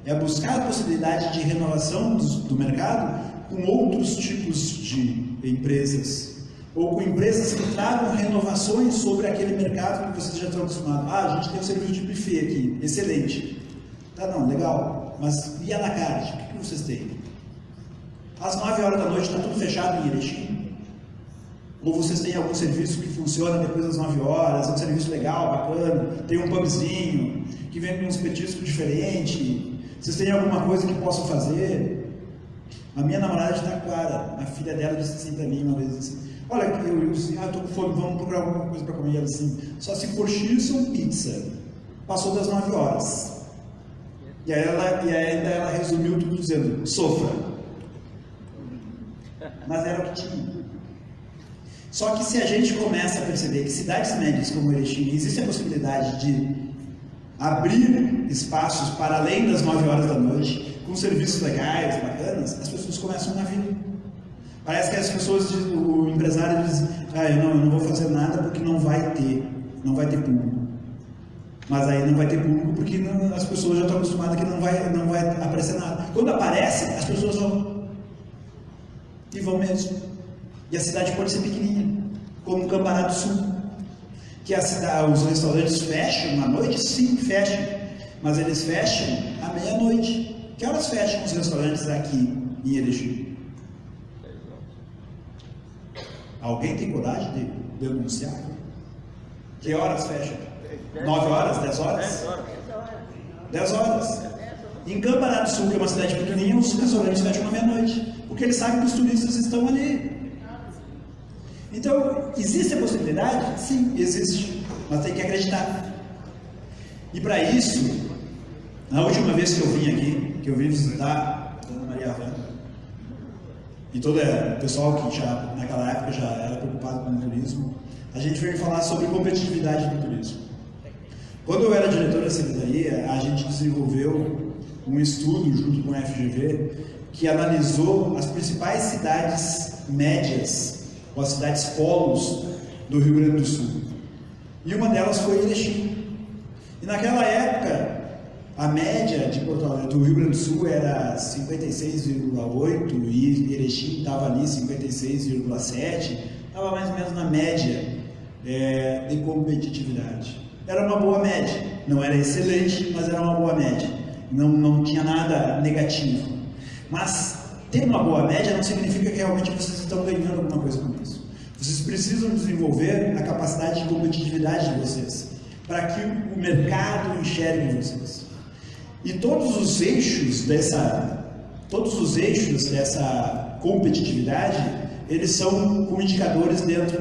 É buscar a possibilidade de renovação do mercado com outros tipos de empresas, ou com empresas que tragam renovações sobre aquele mercado que vocês já estão acostumados. Ah, a gente tem um serviço de buffet aqui, excelente. Tá, não, legal, mas e à la carte, o que vocês têm? Às 9 horas da noite está tudo fechado em Erechim? Ou vocês têm algum serviço que funciona depois das 9 horas, é um serviço legal, bacana, tem um pubzinho, que vem com uns petiscos diferentes, vocês têm alguma coisa que possam fazer? A minha namorada de Taquara, a filha dela disse assim para mim uma vez assim, olha, eu disse, estou com fome, vamos procurar alguma coisa para comer. Ela assim, só se for X ou pizza. Passou das 9 horas. E ainda ela resumiu tudo dizendo, sofra. Mas era o que tinha. Só que se a gente começa a perceber que cidades médias como Erechim, existe a possibilidade de abrir espaços para além das 9 horas da noite, com serviços legais, bacanas, as pessoas começam a vir. Parece que as pessoas, o empresário diz, eu não vou fazer nada porque não vai ter público. Mas aí não vai ter público porque as pessoas já estão acostumadas que não vai aparecer nada. Quando aparece, as pessoas vão. E vão mesmo. E a cidade pode ser pequenininha, como o Cambará do Sul. Que os restaurantes fecham à noite? Sim, fecham. Mas eles fecham à meia-noite. Que horas fecham os restaurantes aqui em Erechim? Alguém tem coragem de denunciar? Que horas fecham? 9 horas? 10 horas? 10 horas. Em Cambará do Sul, que é uma cidade pequenininha, os restaurantes fecham à meia-noite. Porque eles sabem que os turistas estão ali. Então, existe a possibilidade? Sim, existe. Mas tem que acreditar. E para isso, na última vez que eu vim aqui, que eu vim visitar a Dona Maria Havana, e todo o pessoal que já, naquela época, já era preocupado com o turismo, a gente veio falar sobre competitividade do turismo. Quando eu era diretor da secretaria, a gente desenvolveu um estudo junto com a FGV que analisou as principais cidades médias, ou as cidades polos do Rio Grande do Sul. E uma delas foi Erechim. E naquela época, a média de Porto Alegre, do Rio Grande do Sul era 56,8 e Erechim estava ali 56,7, estava mais ou menos na média de competitividade. Era uma boa média, não era excelente, mas era uma boa média, não tinha nada negativo. Mas ter uma boa média não significa que realmente vocês estão ganhando alguma coisa com isso. Vocês precisam desenvolver a capacidade de competitividade de vocês, para que o mercado enxergue vocês. E todos os eixos dessa competitividade, eles são com indicadores dentro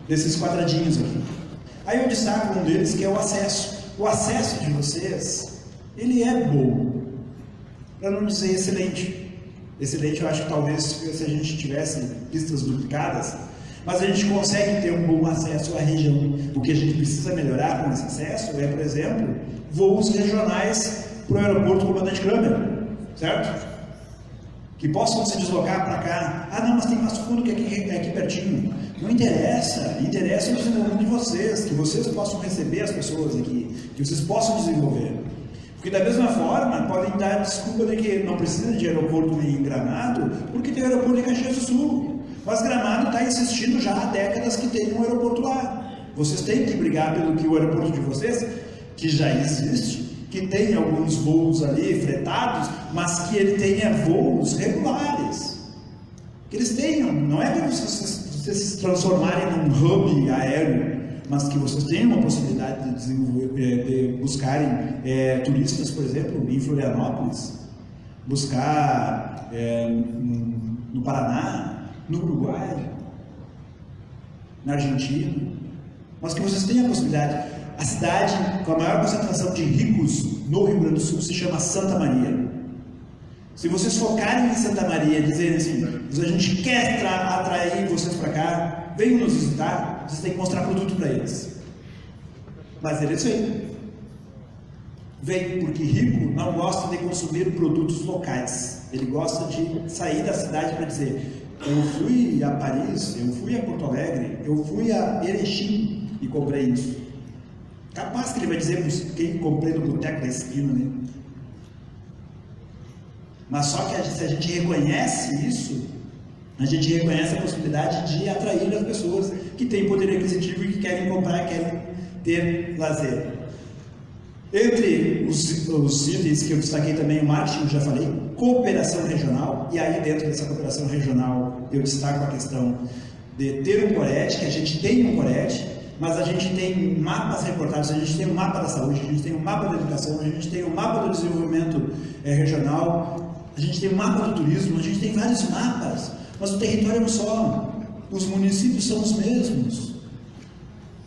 desses quadradinhos aqui. Aí eu destaco um deles que é o acesso. o acesso de vocês, ele é bom, para não dizer excelente. Excelente, eu acho que talvez se a gente tivesse pistas duplicadas, mas a gente consegue ter um bom acesso à região. O que a gente precisa melhorar com esse acesso é, por exemplo, voos regionais para o aeroporto Comandante Kramer, certo? Que possam se deslocar para cá. Ah, não, mas tem Passo Fundo que é aqui pertinho. Não interessa, interessa o desenvolvimento de vocês, que vocês possam receber as pessoas aqui, que vocês possam desenvolver. Porque da mesma forma, podem dar desculpa de que não precisa de aeroporto em Gramado, porque tem aeroporto em Caxias do Sul. Mas Gramado está insistindo já há décadas que tem um aeroporto lá. Vocês têm que brigar pelo que o aeroporto de vocês, que já existe, que tem alguns voos ali fretados, mas que ele tenha voos regulares. Que eles tenham, não é para vocês se transformarem num hub aéreo, mas que vocês tenham uma possibilidade de desenvolver, de buscarem turistas, por exemplo, em Florianópolis, buscar no Paraná, no Uruguai, na Argentina, mas que vocês tenham a possibilidade. A cidade com a maior concentração de ricos no Rio Grande do Sul se chama Santa Maria. Se vocês focarem em Santa Maria e dizerem assim, a gente quer atrair vocês para cá, venham nos visitar, vocês têm que mostrar produto para eles. Mas eles vêm. Vêm porque rico não gosta de consumir produtos locais. Ele gosta de sair da cidade para dizer, eu fui a Paris, eu fui a Porto Alegre, eu fui a Erechim e comprei isso. Capaz que ele vai dizer quem comprei no boteco da esquina, né? Mas só que se a gente reconhece isso, a gente reconhece a possibilidade de atrair as pessoas que têm poder aquisitivo e que querem comprar, querem ter lazer. Entre os itens que eu destaquei também, o marketing, eu já falei, cooperação regional, e aí dentro dessa cooperação regional eu destaco a questão de ter um CORED, que a gente tem um CORED, mas a gente tem mapas reportados, a gente tem um mapa da saúde, a gente tem um mapa da educação, a gente tem um mapa do desenvolvimento regional, a gente tem um mapa do turismo, a gente tem vários mapas, mas o território é um só, os municípios são os mesmos.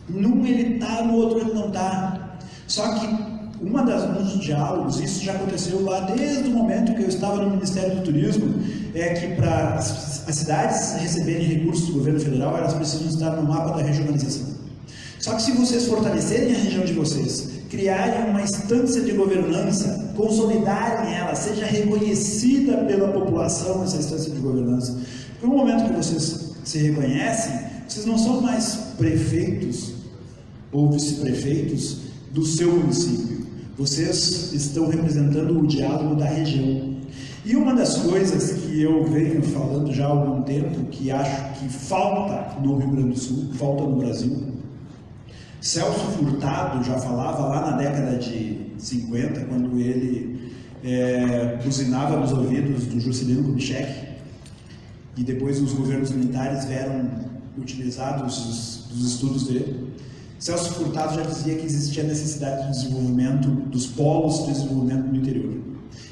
Num ele está, no outro ele não está. Só que um dos diálogos, isso já aconteceu lá desde o momento que eu estava no Ministério do Turismo, é que para as cidades receberem recursos do governo federal, elas precisam estar no mapa da regionalização. Só que se vocês fortalecerem a região de vocês, criarem uma instância de governança, consolidarem ela, seja reconhecida pela população essa instância de governança, porque no momento que vocês se reconhecem, vocês não são mais prefeitos ou vice-prefeitos do seu município, vocês estão representando o diálogo da região. E uma das coisas que eu venho falando já há algum tempo, que acho que falta no Rio Grande do Sul, falta no Brasil, Celso Furtado já falava lá na década de 50, quando ele buzinava nos ouvidos do Juscelino Kubitschek, e depois os governos militares vieram utilizados dos estudos dele. Celso Furtado já dizia que existia necessidade de desenvolvimento dos polos de desenvolvimento no interior,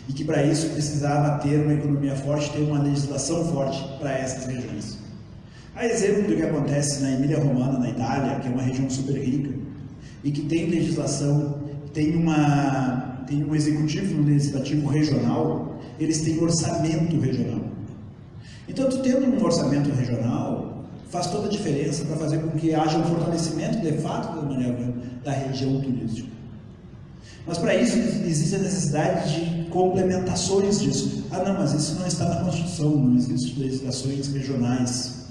e que para isso precisava ter uma economia forte, ter uma legislação forte para essas regiões. Há exemplo do que acontece na Emília-Romana, na Itália, que é uma região super rica, e que tem legislação, tem um executivo no legislativo regional, eles têm orçamento regional. Então, tu tendo um orçamento regional, faz toda a diferença para fazer com que haja um fortalecimento, de fato, da região turística. Mas para isso existe a necessidade de complementações disso. Ah, não, mas isso não está na Constituição, não existem legislações regionais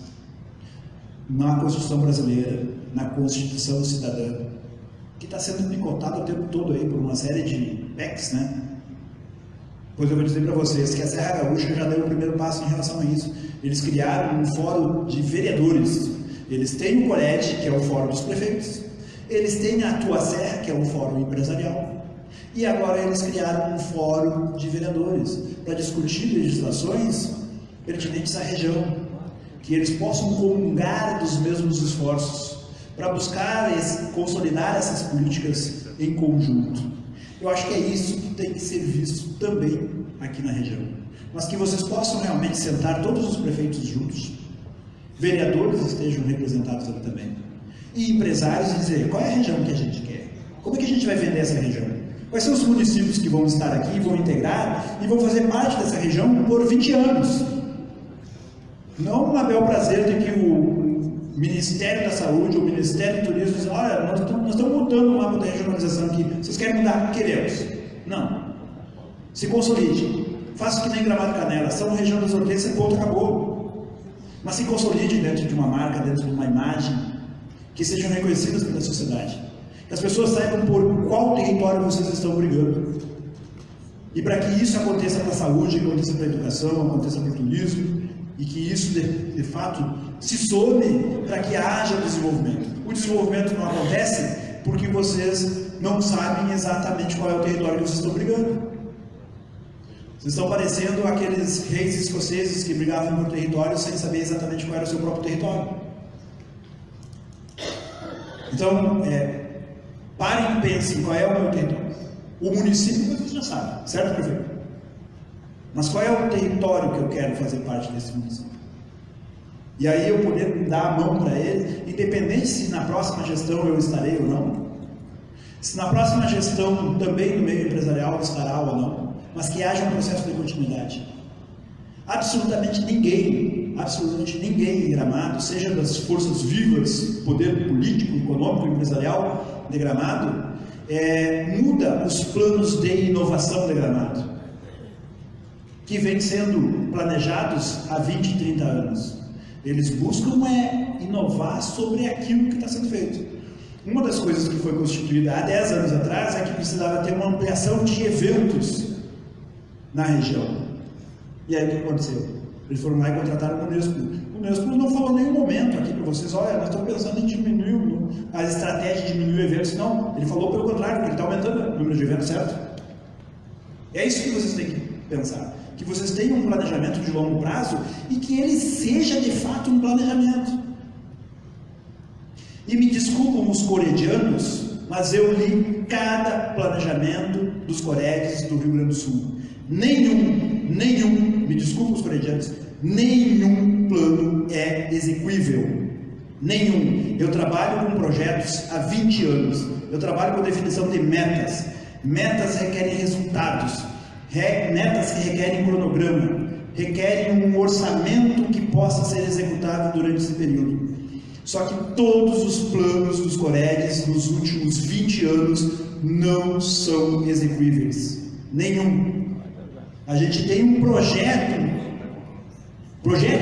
na Constituição brasileira, na Constituição cidadã, que está sendo picotada o tempo todo aí por uma série de PECs, né? Pois eu vou dizer para vocês que a Serra Gaúcha já deu o primeiro passo em relação a isso. Eles criaram um fórum de vereadores. Eles têm o CORED, que é o fórum dos prefeitos. Eles têm a Tua Serra, que é o fórum empresarial. E agora eles criaram um fórum de vereadores para discutir legislações pertinentes à região, que eles possam comungar dos mesmos esforços para buscar consolidar essas políticas em conjunto. Eu acho que é isso que tem que ser visto também aqui na região. Mas que vocês possam realmente sentar todos os prefeitos juntos, vereadores estejam representados ali também, e empresários dizer qual é a região que a gente quer, Como é que a gente vai vender essa região? Quais são os municípios que vão estar aqui, vão integrar e vão fazer parte dessa região por 20 anos? Não uma bel prazer de que o Ministério da Saúde, o Ministério do Turismo diz, olha, nós estamos mudando o mapa da regionalização aqui, vocês querem mudar? Queremos. Não. Se consolide. Faça que nem Gramado e Canela, são região das hortênsias e ponto, acabou. Mas se consolide dentro de uma marca, dentro de uma imagem, que sejam reconhecidas pela sociedade. Que as pessoas saibam por qual território vocês estão brigando. E para que isso aconteça para a saúde, aconteça para a educação, aconteça para o turismo, e que isso, de fato, se some para que haja desenvolvimento. O desenvolvimento não acontece porque vocês não sabem exatamente qual é o território que vocês estão brigando. Vocês estão parecendo aqueles reis escoceses que brigavam por território sem saber exatamente qual era o seu próprio território. Então, parem e pensem qual é o meu território. O município vocês já sabem, certo, prefeito? Mas qual é o território que eu quero fazer parte desse município? E aí eu poder dar a mão para ele, independente se na próxima gestão eu estarei ou não, se na próxima gestão também no meio empresarial estará ou não, mas que haja um processo de continuidade. Absolutamente ninguém em Gramado, seja das forças vivas, poder político, econômico, empresarial de Gramado, muda os planos de inovação de Gramado, que vem sendo planejados há 20, 30 anos. Eles buscam inovar sobre aquilo que está sendo feito. Uma das coisas que foi constituída há 10 anos atrás é que precisava ter uma ampliação de eventos na região. E aí o que aconteceu? Eles foram lá e contrataram o Unesco. O Unesco não falou em nenhum momento aqui para vocês, olha, nós estamos pensando em diminuir a estratégia de diminuir eventos. Não, ele falou pelo contrário, que ele está aumentando o número de eventos, certo? É isso que vocês têm que pensar. Que vocês tenham um planejamento de longo prazo e que ele seja de fato um planejamento. E me desculpam os coredianos, mas eu li cada planejamento dos Coredes do Rio Grande do Sul. Nenhum, me desculpem os coredianos, nenhum plano é execuível. Nenhum. Eu trabalho com projetos há 20 anos. Eu trabalho com definição de metas. Metas requerem resultados. Metas que requerem cronograma. Requerem um orçamento que possa ser executado durante esse período. Só que todos os planos dos Coredes nos últimos 20 anos não são execuíveis. Nenhum. A gente tem um projeto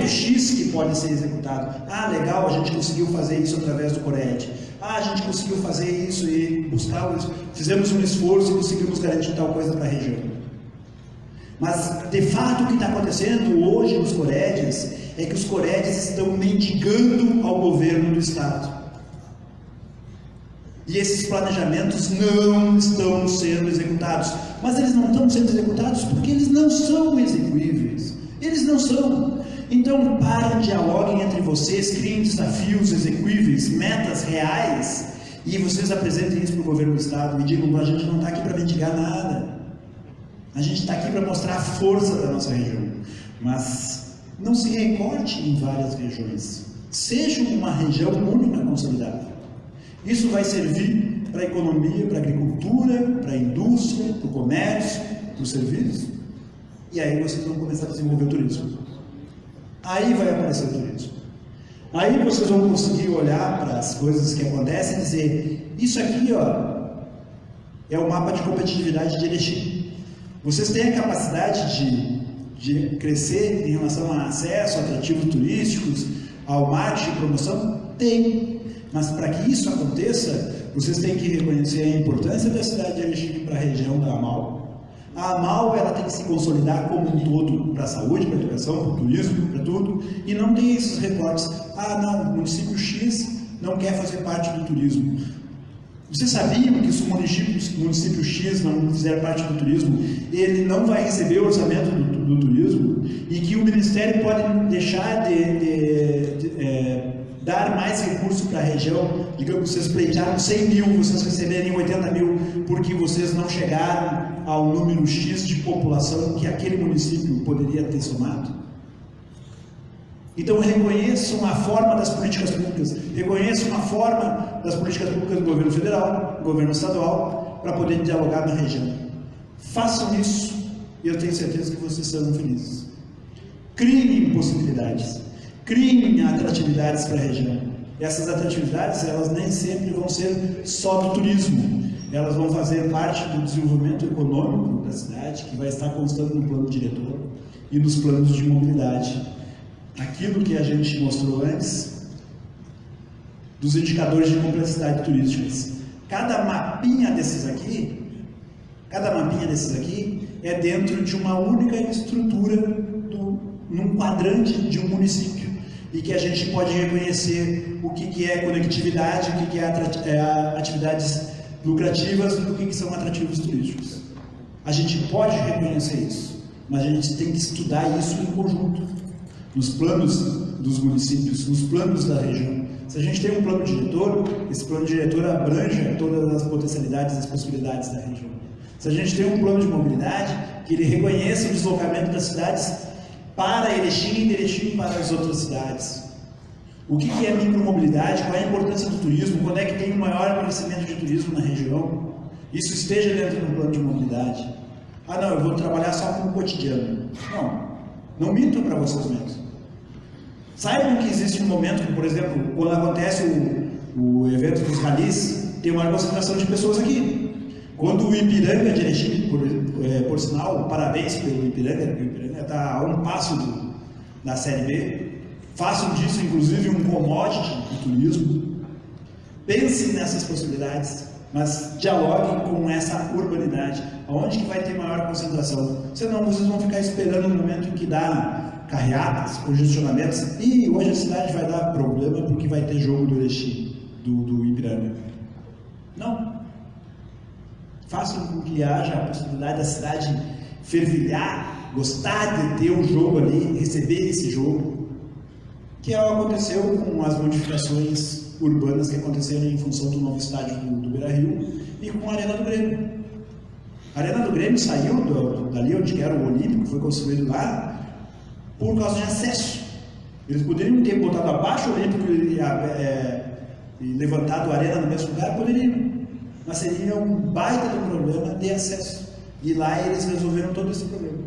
X que pode ser executado. Ah, legal, a gente conseguiu fazer isso através do Cored. Ah, a gente conseguiu fazer isso e fizemos um esforço e conseguimos garantir tal coisa para a região. Mas, de fato, o que está acontecendo hoje nos Coredes é que os Coredes estão mendigando ao governo do Estado. E esses planejamentos não estão sendo executados. Mas eles não estão sendo executados porque eles não são execuíveis. Eles não são. Então, parem, dialoguem entre vocês, criem desafios execuíveis, metas reais, e vocês apresentem isso para o governo do Estado e digam, a gente não está aqui para mendigar nada. A gente está aqui para mostrar a força da nossa região. Mas não se recorte em várias regiões. Seja uma região única consolidada. Isso vai servir para a economia, para a agricultura, para a indústria, para o comércio, para os serviços. E aí vocês vão começar a desenvolver o turismo. Aí vai aparecer o turismo. Aí vocês vão conseguir olhar para as coisas que acontecem e dizer, isso aqui, ó, é o mapa de competitividade de Erechim. Vocês têm a capacidade de crescer em relação a acesso, atrativos turísticos, ao marketing e promoção? Tem. Mas para que isso aconteça, vocês têm que reconhecer a importância da cidade de Erechim para a região da AMAL. A AMAL ela tem que se consolidar como um todo para a saúde, para a educação, para o turismo, para tudo, e não tem esses recortes. Ah, não, o município X não quer fazer parte do turismo. Vocês sabiam que se o município X não fizer parte do turismo, ele não vai receber o orçamento do turismo e que o Ministério pode deixar dar mais recursos para a região? Digamos, vocês pleitearam 100 mil, vocês receberem 80 mil porque vocês não chegaram ao número X de população que aquele município poderia ter somado? Então reconheçam a forma das políticas públicas, reconheçam a forma das políticas públicas do governo federal, do governo estadual, para poder dialogar na região. Façam isso e eu tenho certeza que vocês serão felizes. Criem possibilidades, criem atratividades para a região. Essas atratividades, elas nem sempre vão ser só do turismo, elas vão fazer parte do desenvolvimento econômico da cidade, que vai estar constando no plano diretor e nos planos de mobilidade. Aquilo que a gente mostrou antes, dos indicadores de complexidade turísticas. Cada mapinha desses aqui é dentro de uma única estrutura, num quadrante de um município, e que a gente pode reconhecer o que é conectividade, o que é atividades lucrativas, do que são atrativos turísticos. A gente pode reconhecer isso, mas a gente tem que estudar isso em conjunto, nos planos dos municípios, nos planos da região. Se a gente tem um plano diretor, esse plano diretor abranja todas as potencialidades e as possibilidades da região. Se a gente tem um plano de mobilidade, que ele reconheça o deslocamento das cidades para Erechim e de Erechim para as outras cidades. O que é micromobilidade? Qual é a importância do turismo? Quando é que tem o maior crescimento de turismo na região? Isso esteja dentro do plano de mobilidade. Ah não, eu vou trabalhar só com o cotidiano. Não mintam para vocês mesmos. Saibam que existe um momento, por exemplo, quando acontece o evento dos ralis, tem uma concentração de pessoas aqui. Quando o Ipiranga de Erechim, por sinal, parabéns pelo Ipiranga, porque o Ipiranga está a um passo da Série B, façam disso, inclusive, um commodity do turismo. Pensem nessas possibilidades, mas dialoguem com essa urbanidade. Aonde que vai ter maior concentração? Senão vocês vão ficar esperando no momento que dá carreatas, congestionamentos, e hoje a cidade vai dar problema porque vai ter jogo do Erechim, do Ipiranga. Não. Façam com que haja a possibilidade da cidade fervilhar, gostar de ter um jogo ali, receber esse jogo, que aconteceu com as modificações urbanas que aconteceram em função do novo estádio do Beira-Rio e com a Arena do Grêmio. A Arena do Grêmio saiu dali onde era o Olímpico, foi construído lá, por causa de acesso. Eles poderiam ter botado abaixo o Olímpico e levantado a Arena no mesmo lugar, poderiam. Mas seria um baita do problema de acesso. E lá eles resolveram todo esse problema.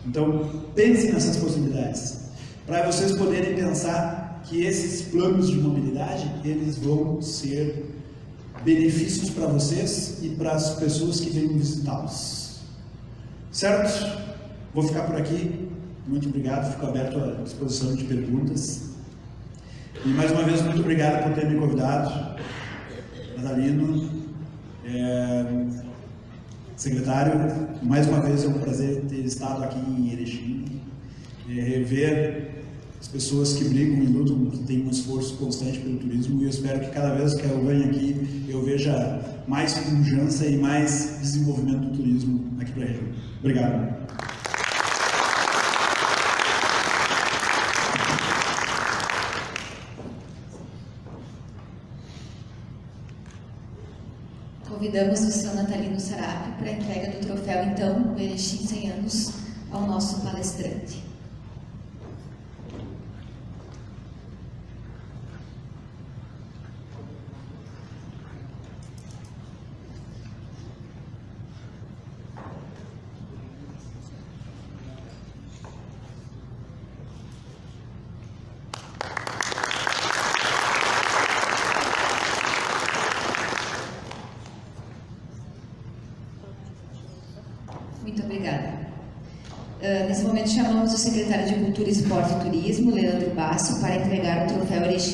Então, pensem nessas possibilidades. Para vocês poderem pensar que esses planos de mobilidade, eles vão ser benefícios para vocês e para as pessoas que venham visitá-los. Certo? Vou ficar por aqui. Muito obrigado. Fico aberto à disposição de perguntas. E mais uma vez, muito obrigado por ter me convidado. Natalino, secretário, mais uma vez é um prazer ter estado aqui em Erechim, rever as pessoas que brigam e lutam, que têm um esforço constante pelo turismo, e eu espero que cada vez que eu venho aqui eu veja mais pujança e mais desenvolvimento do turismo aqui para a região. Obrigado. Convidamos o seu Natalino Sarap para a entrega do troféu, então, o Erechim 100 anos, ao nosso palestrante. Muito obrigada. Nesse momento chamamos o secretário de Cultura, Esporte e Turismo, Leandro Basso, para entregar o troféu Erechim